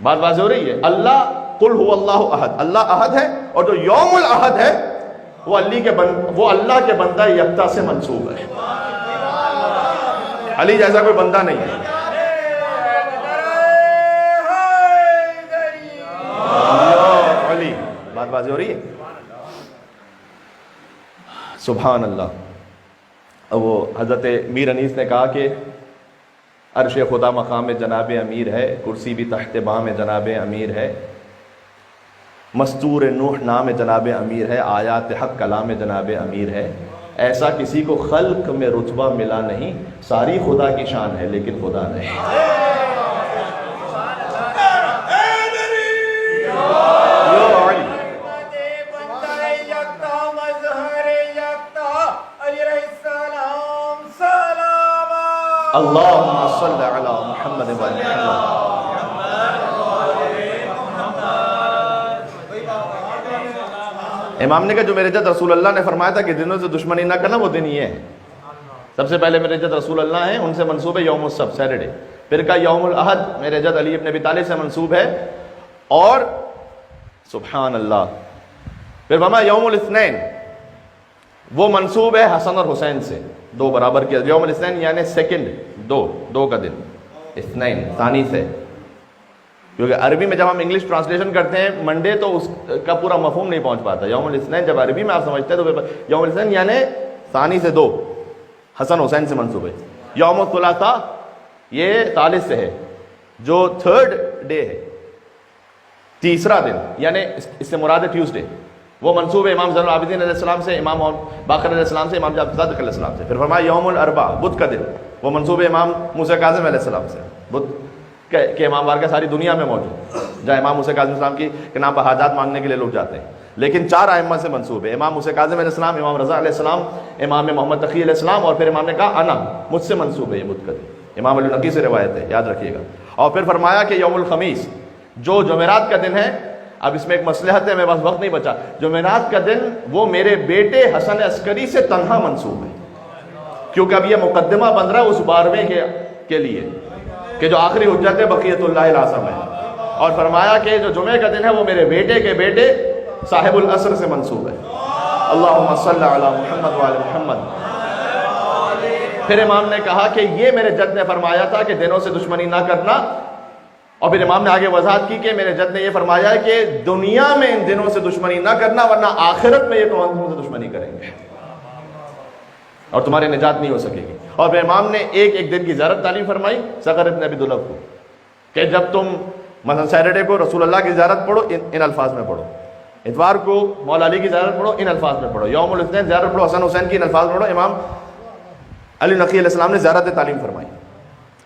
بات واضح ہو رہی ہے؟ اللہ قل هو اللہ احد، اللہ احد ہے، اور جو یوم الاحد ہے وہ اللہ کے بندہ یکتا سے منسوب ہے، علی جیسا کوئی بندہ نہیں ہے۔ علی، بات واضح ہو رہی ہے؟ سبحان اللہ۔ وہ حضرت میر انیس نے کہا کہ عرش خدا مقام جناب امیر ہے، کرسی بھی تحت بام جناب امیر ہے، مستور نوح نام جناب امیر ہے، آیات حق کلام جناب امیر ہے، ایسا کسی کو خلق میں رتبہ ملا نہیں، ساری خدا کی شان ہے لیکن خدا نہیں۔ اللہم صلی علی محمد و علی محمد۔ امام نے کہا جو میرے جد رسول اللہ نے فرمایا تھا کہ دنوں سے دشمنی نہ کرنا، وہ دن یہ ہے۔ سب سے پہلے میرے جد رسول اللہ ہیں، ان سے منسوب ہے یوم السبت سیٹرڈے، پھر کہا یوم الاحد میرے جد علی ابن ابی طالب سے منسوب ہے، اور سبحان اللہ پھر فرمایا یوم الاثنین وہ منسوب ہے حسن اور حسین سے، دو برابر کیا، یوم الاثنین یعنی سیکنڈ، دو کا دن، اثنین ثانی سے، کیونکہ عربی میں جب ہم انگلش ٹرانسلیشن کرتے ہیں منڈے تو اس کا پورا مفہوم نہیں پہنچ پاتا۔ یوم الاثنین جب عربی میں آپ سمجھتے ہیں تو یوم الاثنین یعنی ثانی سے دو، حسن حسین سے منسوب ہے۔ یوم الثلاثاء یہ ثالث سے ہے، جو تھرڈ ڈے ہے، تیسرا دن، یعنی اس سے مراد ہے ٹیوزڈے، وہ منسوب ہے امام زین العابدین علیہ السلام سے، امام باقر علیہ السلام سے، امام جعفر صادق علیہ السلام سے۔ پھر فرمایا یوم الاربعاء بدھ کا دن، وہ منسوب ہے امام موسیٰ کاظم علیہ السلام سے، بدھ کہ امام بارگاہ ساری دنیا میں موجود، جہاں امام موسیٰ کاظم السلام کی کے نام پر حاجات مانگنے کے لیے لوگ جاتے ہیں، لیکن چار ائمہ سے منسوب ہے، امام موسیٰ کاظم علیہ السلام، امام رضا علیہ السلام، امام محمد تقی علیہ السلام، اور پھر امام نے کہا انا، مجھ سے منسوب ہے یہ بدھ کا دن، امام علی نقی سے روایت ہے، یاد رکھیے گا۔ اور پھر فرمایا کہ یوم الخمیس جو جمعرات کا دن ہے، اب اس میں ایک مصلحت ہے، میرے پاس وقت نہیں بچا. جمعرات کا دن وہ میرے بیٹے حسن عسکری سے تنہا منسوب ہے، کیونکہ اب یہ مقدمہ بن رہا ہے اس 12ویں کے لیے کہ جو آخری حجت ہے بقیت اللہ الاعظم ہے. اور فرمایا کہ جو جمعے کا دن ہے وہ میرے بیٹے کے بیٹے صاحب العصر سے منسوب ہے. اللہم صلی علی محمد وعلی محمد. پھر امام نے کہا کہ یہ میرے جد نے فرمایا تھا کہ دنوں سے دشمنی نہ کرنا، اور پھر امام نے آگے وضاحت کی کہ میرے جد نے یہ فرمایا ہے کہ دنیا میں ان دنوں سے دشمنی نہ کرنا، ورنہ آخرت میں یہ تم سے دشمنی کریں گے اور تمہاری نجات نہیں ہو سکے گی. اور پھر امام نے ایک دن کی زیارت تعلیم فرمائی صقر ابن ابی دلب کو کہ جب تم مثلا سیٹرڈے کو رسول اللہ کی زیارت پڑھو ان الفاظ میں پڑھو، اتوار کو مولا علی کی زیارت پڑھو ان الفاظ میں پڑھو، یوم الاثنین زیارت پڑھو حسن حسین کی ان الفاظ میں پڑھو. امام علی نقی علیہ السلام نے زیارت تعلیم فرمائی.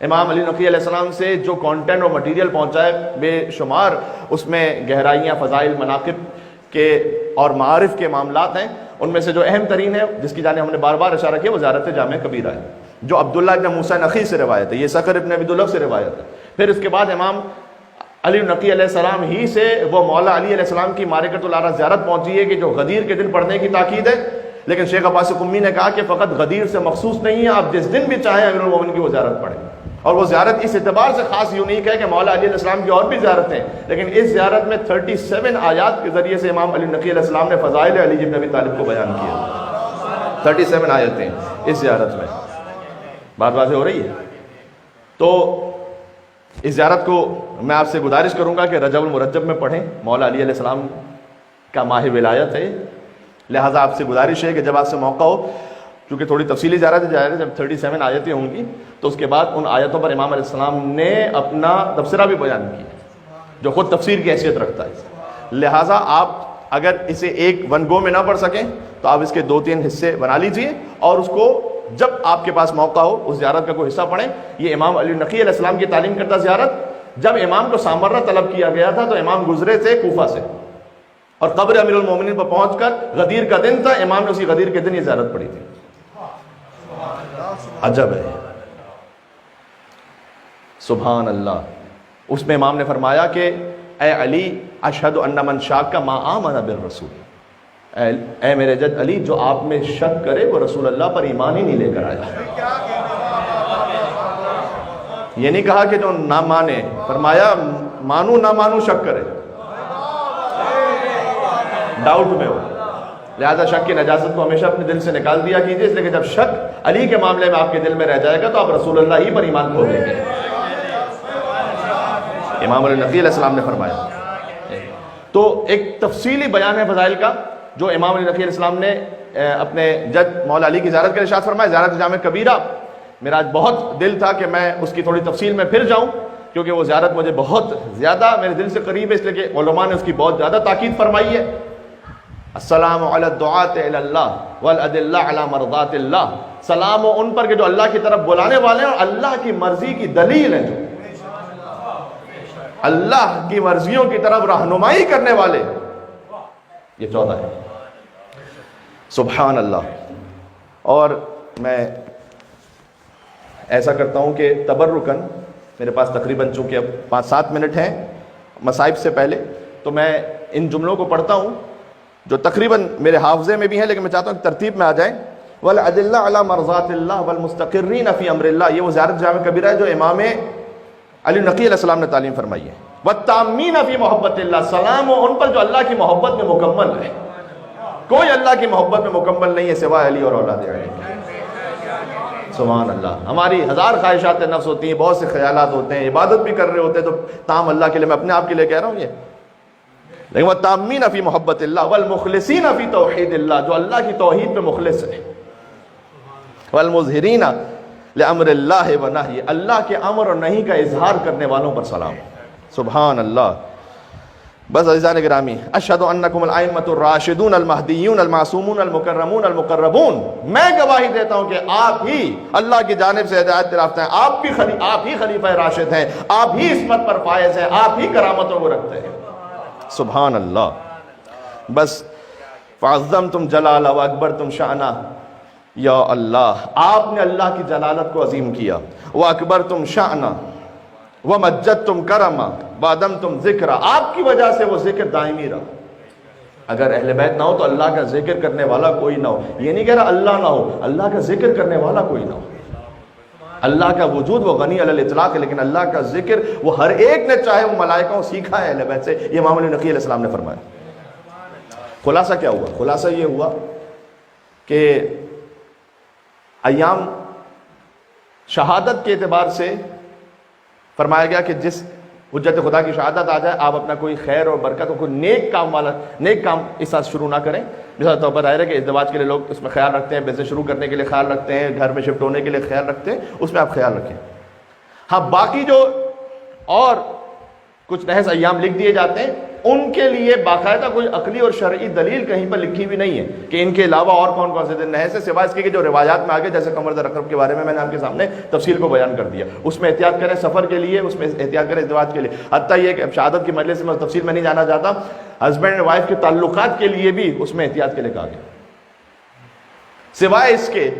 امام علی نقی علیہ السلام سے جو کانٹینٹ اور مٹیریل پہنچا ہے بے شمار، اس میں گہرائیاں، فضائل، مناقب کے اور معارف کے معاملات ہیں. ان میں سے جو اہم ترین ہے جس کی جانب ہم نے بار بار اشارہ کیا وہ زیارت جامع کبیرہ ہے، جو عبداللہ ابن موسیٰ نخی سے روایت ہے، یہ صقر ابن ابی دلب سے روایت ہے. پھر اس کے بعد امام علی نقی علیہ السلام ہی سے وہ مولا علی علیہ السلام کی معرکۃ العرا زیارت پہنچی ہے کہ جو غدیر کے دن پڑھنے کی تاکید ہے. لیکن شیخ عباس قمی نے کہا کہ فقط غدیر سے مخصوص نہیں ہے، آپ جس دن بھی چاہیں امیر المومنین کی وہ زیارت پڑھیں. اور وہ زیارت اس اعتبار سے خاص یونیک ہے کہ مولا علی علیہ السلام کی اور بھی زیارتیں ہیں، لیکن اس زیارت میں 37 آیات کے ذریعے سے امام علی نقی علیہ السلام نے فضائل علی بن ابی طالب کو بیان کیا. 37 آیتیں اس زیارت میں. بات واضح ہو رہی ہے؟ تو اس زیارت کو میں آپ سے گزارش کروں گا کہ رجب المرجب میں پڑھیں. مولا علی علیہ السلام کا ماہ ولایت ہے، لہٰذا آپ سے گزارش ہے کہ جب آپ سے موقع ہو، کیونکہ تھوڑی تفصیلی زیارت ہے، جب 37 آیتیں ہوں گی تو اس کے بعد ان آیتوں پر امام علیہ السلام نے اپنا تبصرہ بھی بیان کیا جو خود تفسیر کی حیثیت رکھتا ہے. لہٰذا آپ اگر اسے ایک ون گو میں نہ پڑھ سکیں تو آپ اس کے 2-3 حصے بنا لیجئے اور اس کو جب آپ کے پاس موقع ہو اس زیارت کا کوئی حصہ پڑھیں. یہ امام علی نقی علیہ السلام کی تعلیم کرتا زیارت. جب امام کو سامرہ طلب کیا گیا تھا تو امام گزرے تھے کوفہ سے، اور قبر امیر المومنین پر پہنچ کر غدیر کا دن تھا، امام نے اسی غدیر کے دن یہ زیارت پڑھی تھی. عجب ہے، سبحان اللہ. اس میں امام نے فرمایا کہ اے علی اشہد ان من شاک ما آمن بالرسول، اے میرے جد علی جو آپ میں شک کرے وہ رسول اللہ پر ایمان ہی نہیں لے کر آیا. یہ نہیں کہا کہ جو نہ مانے، فرمایا مانو نہ مانو شک کرے، ڈاؤٹ میں ہو. لہذا شک کی نجاست کو ہمیشہ اپنے دل سے نکال دیا کیجیے، اس لیے کہ جب شک علی کے معاملے میں آپ کے دل میں رہ جائے گا تو آپ رسول اللہ ہی پر ایمان کھو دیں گے. امام علی نقی علیہ السلام نے فرمایا. تو ایک تفصیلی بیان ہے فضائل کا جو امام علی نقی علیہ السلام نے اپنے جد مولا علی کی زیارت کے ارشاد فرمایا. زیارت جامع کبیرہ میرا آج بہت دل تھا کہ میں اس کی تھوڑی تفصیل میں پھر جاؤں، کیونکہ وہ زیارت مجھے بہت زیادہ میرے دل سے قریب ہے، اس لیے کہ علماء نے اس کی بہت زیادہ تاکید فرمائی ہے. السلام علی الدعاۃ الی اللہ والادلہ علی مرضات اللہ. سلام ان پر کہ جو اللہ کی طرف بلانے والے ہیں اور اللہ کی مرضی کی دلیل ہیں، جو اللہ کی مرضیوں کی طرف رہنمائی کرنے والے. یہ 14 ہے. سبحان اللہ. اور میں ایسا کرتا ہوں کہ تبرکن میرے پاس تقریباً چونکہ اب 5-7 منٹ ہیں مصائب سے پہلے، تو میں ان جملوں کو پڑھتا ہوں جو تقریباً میرے حافظے میں بھی ہیں، لیکن میں چاہتا ہوں کہ ترتیب میں آ جائیں. والادلہ علی مرضات اللہ والمستقرین فی امر اللہ. یہ وہ زیارت جامع کبیرہ ہے جو امام علی نقی علیہ السلام نے تعلیم فرمائی ہے. والتامین فی محبت اللہ. سلام ہو ان پر جو اللہ کی محبت میں مکمل ہے. کوئی اللہ کی محبت میں مکمل نہیں ہے سوائے علی اور اولاد علی. سبحان اللہ. ہماری ہزار خواہشات نفس ہوتی ہیں، بہت سے خیالات ہوتے ہیں، عبادت بھی کر رہے ہوتے ہیں تو تام اللہ کے لیے، میں اپنے آپ کے لیے کہہ رہا ہوں یہ. لیکن والتامین فی محبت اللہ والمخلصین فی توحید اللہ. جو اللہ کی توحید پہ مخلص ہے. والمظہرین لامر اللہ ونہی. اللہ کے امر اور نہیں کا اظہار کرنے والوں پر سلام. سبحان اللہ. بس عزیزان گرامی، اشہد انکم الائمۃ الراشدون المہدیون المعصومون المکرمون المقربون. میں گواہی دیتا ہوں کہ آپ ہی اللہ کی جانب سے ہدایت یافتہ ہیں، آپ ہی خلیفہ راشد ہیں، آپ ہی عصمت پر فائز ہیں، آپ ہی کرامتوں کو رکھتے ہیں. سبحان اللہ. بس فعظمتم جلالہ واکبرتم شأنہ. یا اللہ، آپ نے اللہ کی جلالت کو عظیم کیا. واکبرتم شأنہ، وَمَجَّدْتُمْ كَرَمًا وَأَدَمْتُمْ ذِكْرًا، آپ کی وجہ سے وہ ذکر دائمی رہا۔ اگر اہل بیت نہ ہو تو اللہ کا ذکر کرنے والا کوئی نہ ہو۔ یہ نہیں کہہ رہا اللہ نہ ہو، اللہ کا ذکر کرنے والا کوئی نہ ہو۔ اللہ کا وجود وہ غنی علی الاطلاق ہے، لیکن اللہ کا ذکر وہ ہر ایک نے چاہے وہ ملائکوں سیکھا ہے اہل بیت سے، یہ امام علی نقی علیہ السلام نے فرمایا۔ خلاصہ کیا ہوا؟ خلاصہ یہ ہوا کہ ایام شہادت کے اعتبار سے فرمایا گیا کہ جس حجت خدا کی شہادت آ جائے آپ اپنا کوئی خیر اور برکت اور کوئی نیک کام اس ساتھ شروع نہ کریں۔ مثال طور پر ظاہر ہے کہ ازدواج کے لیے لوگ اس میں خیال رکھتے ہیں، بزنس شروع کرنے کے لیے خیال رکھتے ہیں، گھر میں شفٹ ہونے کے لیے خیال رکھتے ہیں، اس میں آپ خیال رکھیں۔ ہاں باقی جو اور کچھ نحس ایام لکھ دیے جاتے ہیں ان کے لیے باقاعدہ کوئی عقلی اور شرعی دلیل کہیں پر لکھی بھی نہیں ہے کہ ان کے علاوہ اور کون کون سے دن نحس ہے، سوائے اس کے کہ جو روایات میں آگے جیسے قمر رقب کے بارے میں نے آپ کے سامنے تفصیل کو بیان کر دیا، اس میں احتیاط کریں سفر کے لیے، اس میں احتیاط کریں ازدواج کے لیے، حتیٰ یہ کہ شہادت کی مجلس میں تفصیل میں نہیں جانا چاہتا، ہسبینڈ اینڈ وائف کے تعلقات کے لیے بھی اس میں احتیاط کے لیے کہا گیا۔ سوائے اس کے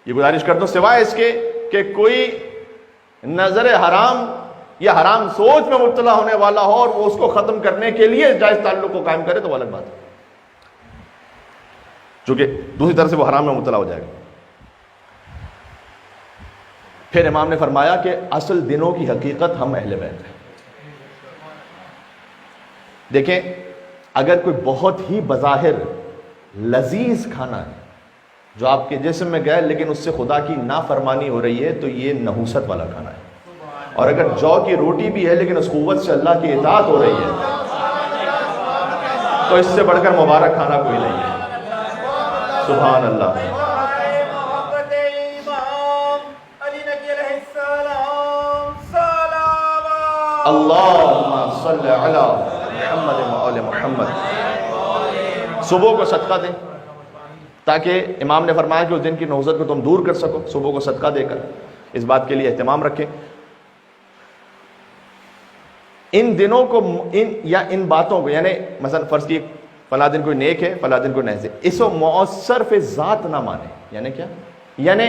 یہ گزارش کرتا ہوں، سوائے اس کے کہ کوئی نظر حرام یا حرام سوچ میں مبتلا ہونے والا ہو اور وہ اس کو ختم کرنے کے لیے جائز تعلق کو قائم کرے تو وہ الگ بات ہے، چونکہ دوسری طرح سے وہ حرام میں مبتلا ہو جائے گا۔ پھر امام نے فرمایا کہ اصل دنوں کی حقیقت ہم اہل بیت ہیں۔ دیکھیں اگر کوئی بہت ہی بظاہر لذیذ کھانا ہے جو آپ کے جسم میں گئے لیکن اس سے خدا کی نافرمانی ہو رہی ہے تو یہ نحوست والا کھانا ہے، اور اگر جو کی روٹی بھی ہے لیکن اس قوت سے اللہ کی اطاعت ہو رہی ہے تو اس سے بڑھ کر مبارک کھانا کوئی نہیں ہے۔ سبحان اللہ۔ اللہم صلی علی محمد وآل محمد۔ صبح کو صدقہ دیں تاکہ امام نے فرمایا کہ اس دن کی نحوست کو تم دور کر سکو، صبح کو صدقہ دے کر اس بات کے لیے اہتمام رکھیں۔ ان دنوں کو ان باتوں کو یعنی مثلا فرض کی فلاں دن کوئی نیک ہے فلاں دن کوئی نحس ہے، اس کو مؤثر فی ذات نہ مانے۔ یعنی کیا؟ یعنی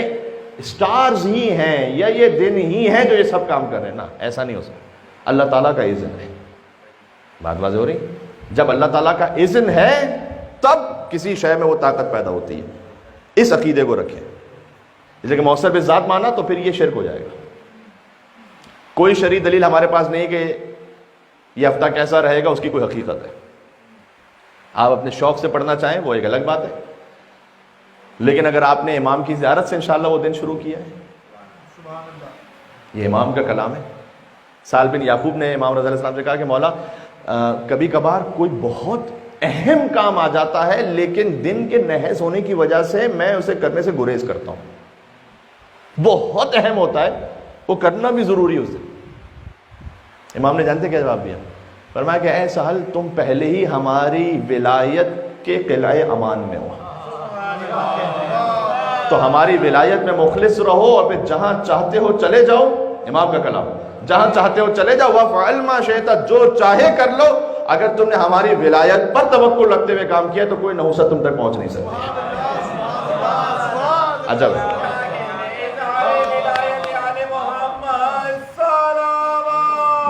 سٹارز ہی ہیں یا یہ دن ہی ہیں جو یہ سب کام کر رہے ہیں، نا ایسا نہیں ہو سکتا۔ اللہ تعالیٰ کا اذن ہے، بات واضح ہو رہی؟ جب اللہ تعالیٰ کا اذن ہے تب کسی شے میں وہ طاقت پیدا ہوتی ہے۔ اس عقیدے کو رکھیں، اس لیے کہ مؤثر فی ذات مانا تو پھر یہ شرک ہو جائے گا۔ کوئی شرعی دلیل ہمارے پاس نہیں کہ یہ ہفتہ کیسا رہے گا، اس کی کوئی حقیقت ہے۔ آپ اپنے شوق سے پڑھنا چاہیں وہ ایک الگ بات ہے، لیکن اگر آپ نے امام کی زیارت سے انشاءاللہ وہ دن شروع کیا ہے، یہ امام کا کلام ہے۔ سال بن یعقوب نے امام رضی اللہ علیہ وسلم سے کہا کہ مولا کبھی کبھار کوئی بہت اہم کام آ جاتا ہے لیکن دن کے نحس ہونے کی وجہ سے میں اسے کرنے سے گریز کرتا ہوں، بہت اہم ہوتا ہے وہ کرنا بھی ضروری ہے اس دن۔ امام نے جانتے کیا جواب دیا؟ فرمایا کہ اے سہل تم پہلے ہی ہماری ولایت کے قلعہ امان میں ہو، تو ہماری ولایت میں مخلص رہو اور پھر جہاں چاہتے ہو چلے جاؤ۔ امام کا کلام، جہاں چاہتے ہو چلے جاؤ، وَفْعَلْ مَا شِئْتَ، جو چاہے کر لو۔ اگر تم نے ہماری ولایت پر توکل رکھتے ہوئے کام کیا تو کوئی نحوست تم تک پہنچ نہیں سکتی۔ عجب۔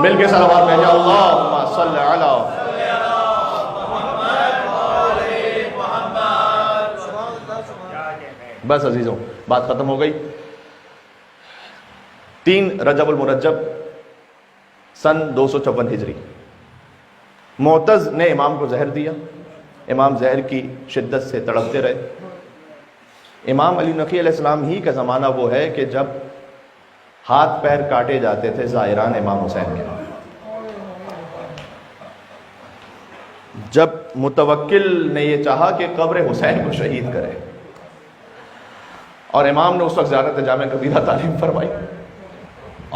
مل کے صلوات بھیجو، اللہم صلی علی۔ بس عزیزوں بات ختم ہو گئی۔ 3 رجب المرجب سن 254 ہجری، معتز نے امام کو زہر دیا، امام زہر کی شدت سے تڑپتے رہے۔ امام علی نقی علیہ السلام ہی کا زمانہ وہ ہے کہ جب ہاتھ پیر کاٹے جاتے تھے زائران امام حسین کے، جب متوکل نے یہ چاہا کہ قبر حسین کو شہید کرے، اور امام نے اس وقت زیارت جامع کبیرہ تعلیم فرمائی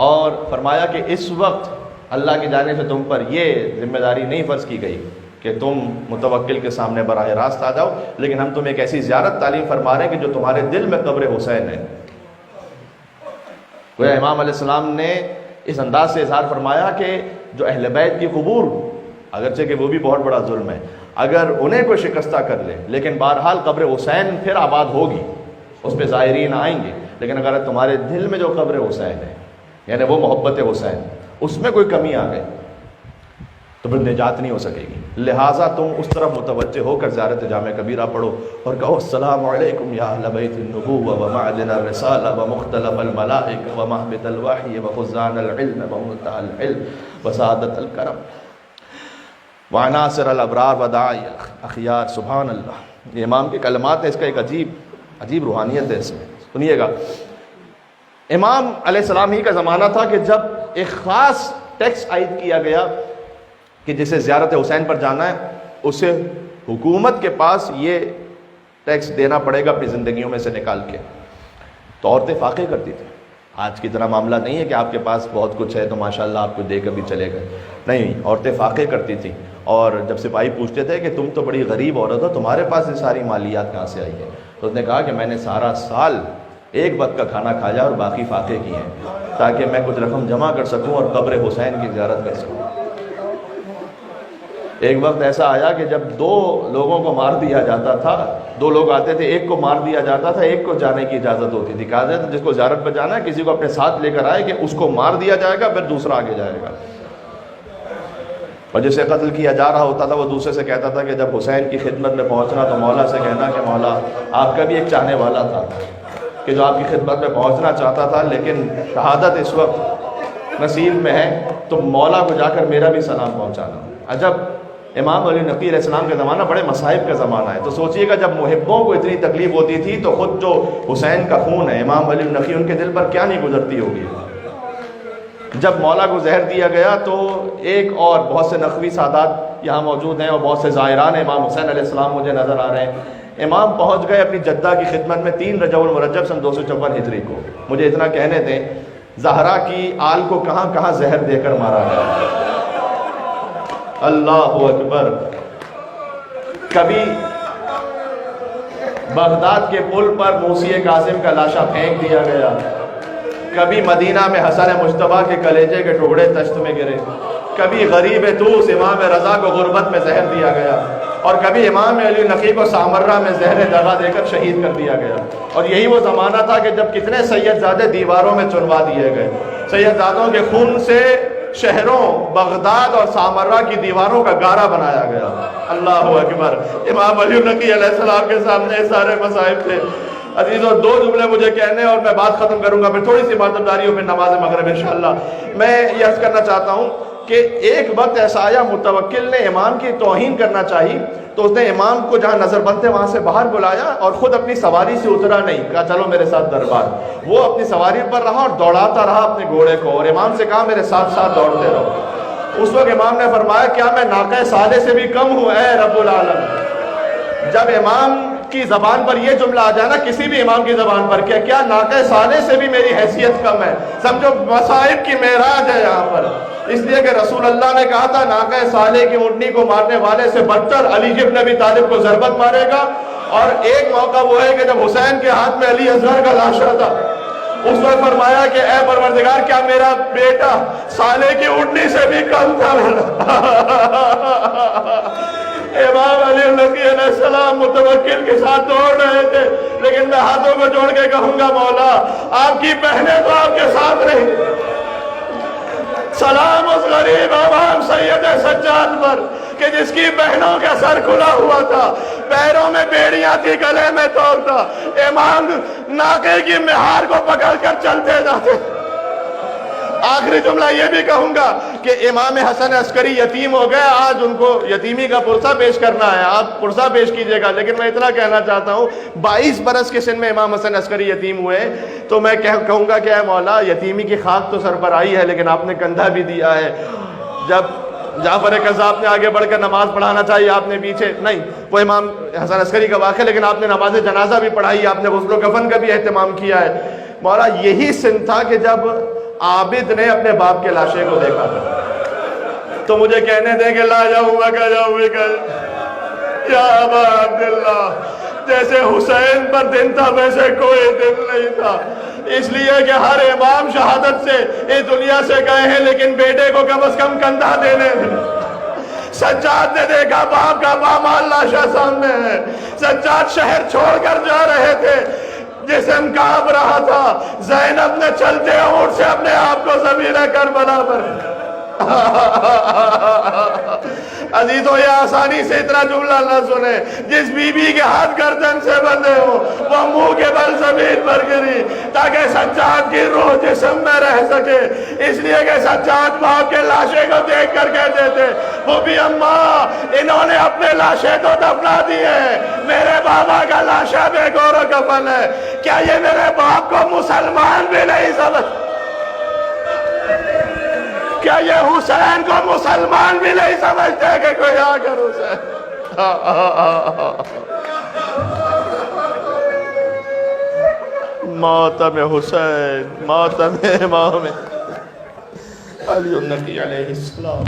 اور فرمایا کہ اس وقت اللہ کی جانب سے تم پر یہ ذمہ داری نہیں فرض کی گئی کہ تم متوکل کے سامنے براہ راست آ جاؤ، لیکن ہم تمہیں ایک ایسی زیارت تعلیم فرما رہے ہیں کہ جو تمہارے دل میں قبر حسین ہے۔ گویا امام علیہ السلام نے اس انداز سے اظہار فرمایا کہ جو اہل بیت کی قبور، اگرچہ کہ وہ بھی بہت بڑا ظلم ہے، اگر انہیں کوئی شکستہ کر لے لیکن بہرحال قبر حسین پھر آباد ہوگی، اس پہ زائرین آئیں گے، لیکن اگر تمہارے دل میں جو قبر حسین ہے یعنی وہ محبت حسین اس میں کوئی کمی آ گئی تو پھر نجات نہیں ہو سکے گی. لہٰذا تم اس طرف متوجہ ہو کر زیارت جامع کبیرہ پڑھو اور کہو السلام علیکم یا اہل بیت النبوہ ومعدن الرسالہ ومختلف الملائکہ ومہبط الوحی وخزان العلم ومنتہى العلم وسعادت الکرم وعناصر الابرار وداعی اخیار. سبحان اللہ. یہ امام کے کلمات ہیں. اس کا ایک عجیب روحانیت ہے اس میں. سنیے گا. امام علیہ السلام ہی کا زمانہ تھا کہ جب ایک خاص ٹیکس عائد کیا گیا کہ جسے زیارت حسین پر جانا ہے اسے حکومت کے پاس یہ ٹیکس دینا پڑے گا اپنی زندگیوں میں سے نکال کے. تو عورتیں فاقے کرتی تھیں. آج کی طرح معاملہ نہیں ہے کہ آپ کے پاس بہت کچھ ہے تو ماشاءاللہ آپ کو دے کر بھی چلے گئے. نہیں, عورتیں فاقے کرتی تھیں. اور جب سپاہی پوچھتے تھے کہ تم تو بڑی غریب عورت ہو, تمہارے پاس یہ ساری مالیات کہاں سے آئی ہے؟ تو اس نے کہا کہ میں نے سارا سال ایک وقت کا کھانا کھایا اور باقی فاقے کیے ہیں تاکہ میں کچھ رقم جمع کر سکوں اور قبر حسین کی زیارت کر سکوں. ایک وقت ایسا آیا کہ جب 2 لوگوں کو مار دیا جاتا تھا, 2 لوگ آتے تھے, ایک کو مار دیا جاتا تھا, ایک کو جانے کی اجازت ہوتی تھی. کہا جاتا جس کو زیارت پہ جانا ہے کسی کو اپنے ساتھ لے کر آئے کہ اس کو مار دیا جائے گا, پھر دوسرا آگے جائے گا. اور جسے قتل کیا جا رہا ہوتا تھا وہ دوسرے سے کہتا تھا کہ جب حسین کی خدمت میں پہنچنا تو مولا سے کہنا کہ مولا آپ کا بھی ایک چاہنے والا تھا کہ جو آپ کی خدمت میں پہنچنا چاہتا تھا لیکن شہادت اس وقت نصیب میں ہے, تو مولا کو جا کر میرا بھی سلام پہنچانا. عجب, امام علی نقی علیہ السلام کا زمانہ بڑے مصائب کا زمانہ ہے. تو سوچئے گا جب محبوں کو اتنی تکلیف ہوتی تھی تو خود جو حسین کا خون ہے امام علی نقی, ان کے دل پر کیا نہیں گزرتی ہوگی. جب مولا کو زہر دیا گیا تو ایک اور بہت سے نقوی سادات یہاں موجود ہیں اور بہت سے زائران امام حسین علیہ السلام مجھے نظر آ رہے ہیں. امام پہنچ گئے اپنی جدہ کی خدمت میں 3 رجب المرجب سن 254 ہجری کو. مجھے اتنا کہنے دیں, زہرا کی آل کو کہاں کہاں زہر دے کر مارا گیا. اللہ اکبر. کبھی بغداد کے پل پر موسی کاظم کا لاشا پھینک دیا گیا, کبھی مدینہ میں حسن مجتبیٰ کے کلیجے کے ٹکڑے تشت میں گرے, کبھی غریب طوس امام رضا کو غربت میں زہر دیا گیا, اور کبھی امام علی نقی کو سامرہ میں زہر دغا دے کر شہید کر دیا گیا. اور یہی وہ زمانہ تھا کہ جب کتنے سید زادے دیواروں میں چنوا دیے گئے. سید زادوں کے خون سے شہروں بغداد اور سامرہ کی دیواروں کا گارا بنایا گیا. اللہ اکبر. امام علی نقی علیہ السلام کے سامنے سارے مصائب تھے. عزیزوں, 2 جملے مجھے کہنے اور میں بات ختم کروں گا, پھر تھوڑی سی ماتمداری ہو, پھر نماز مغرب انشاءاللہ. میں یہ عرض کرنا چاہتا ہوں کہ ایک وقت ایسا آیا متوکل نے امام کی توہین کرنا چاہی تو اس نے امام کو جہاں نظر بند تھے وہاں سے باہر بلایا اور خود اپنی سواری سے اترا نہیں, کہا چلو میرے ساتھ دربار. وہ اپنی سواری پر رہا اور دوڑاتا رہا اپنے گھوڑے کو, اور امام سے کہا میرے ساتھ ساتھ دوڑتے رہو. اس وقت امام نے فرمایا کیا میں ناقہ صالح سے بھی کم ہوں اے رب العالمین. جب امام کی زبان پر یہ جملہ آ جانا, کسی بھی امام کی زبان پر, کیا ناقہ صالح سے بھی میری حیثیت کم ہے, سمجھو مصائب کی معراج ہے یہاں پر. اس لیے کہ رسول اللہ نے کہا تھا ناقہ صالح کی اونٹنی کو مارنے والے سے بدتر علی ابن ابی طالب کو ضربت مارے گا. اور ایک موقع وہ ہے کہ جب حسین کے ہاتھ میں علی اصغر کا لاشا تھا, اس وقت فرمایا کہ اے پروردگار کیا میرا بیٹا صالح کی اونٹنی سے بھی کم تھا. امام علی نقی علیہ السلام متوکل کے ساتھ دوڑ رہے تھے, لیکن میں ہاتھوں کو جوڑ کے کہوں گا مولا آپ کی بہنیں تو آپ کے ساتھ رہیں. سلام اس غریب عوام سید سجاد پر کہ جس کی بہنوں کا سر کھلا ہوا تھا, پیروں میں بیڑیاں تھی, گلے میں توق تھا. امام ناقے کی مہار کو پکڑ کر چلتے جاتے. آخری جملہ یہ بھی کہوں گا کہ امام حسن عسکری یتیم ہو گئے, آج ان کو یتیمی کا پرسہ پیش کرنا ہے, آپ پرسہ پیش کیجئے گا. لیکن میں اتنا کہنا چاہتا ہوں 22 برس کے سن میں امام حسن عسکری یتیم ہوئے, تو میں کہوں گا کہ اے مولا یتیمی کی خاک تو سر پر آئی ہے لیکن آپ نے کندھا بھی دیا ہے. جب جعفر قذاب نے آگے بڑھ کر نماز پڑھانا چاہیے, آپ نے پیچھے نہیں, وہ امام حسن عسکری کا واقعہ, لیکن آپ نے نماز جنازہ بھی پڑھائی, آپ نے غسل و کفن کا بھی اہتمام کیا ہے. مولا یہی سن تھا کہ جب عابد نے اپنے باپ کے لاشے کو دیکھا تھا تو مجھے کہنے دیں کہ لا جاؤں گا یا ابا عبداللہ, جیسے حسین پر دن تھا ویسے کوئی دن نہیں تھا. اس لیے کہ ہر امام شہادت سے اس دنیا سے گئے ہیں لیکن بیٹے کو کم از کم کندھا دینے دیں. سجاد نے دیکھا باپ کا پامال لاشا سامنے ہے, سجاد شہر چھوڑ کر جا رہے تھے, جسم کانپ رہا تھا، زینب نے چلتے اونٹ سے اپنے آپ کو زمین کربلا پر عزیزو یہ آسانی سے اتنا جملہ نہ سنے، جس بی بی کے ہاتھ گردن سے بندھے ہو وہ منہ کے بل زمین پر گری تاکہ سجاد کی روح جسم میں رہ سکے، اس لیے کہ سجاد باپ کے لاشے کو دیکھ کر کہتے تھے وہ بھی اماں انہوں نے اپنے لاشے تو دفنا دیے، میرے بابا کا لاشا بے گور و کفن ہے، کیا یہ میرے باپ کو مسلمان بھی نہیں سمجھ، کیا یہ حسین کو مسلمان بھی نہیں سمجھتے کہ کوئی آ کر حسین ماتم حسین، ماتم امام علی النبی علیہ السلام.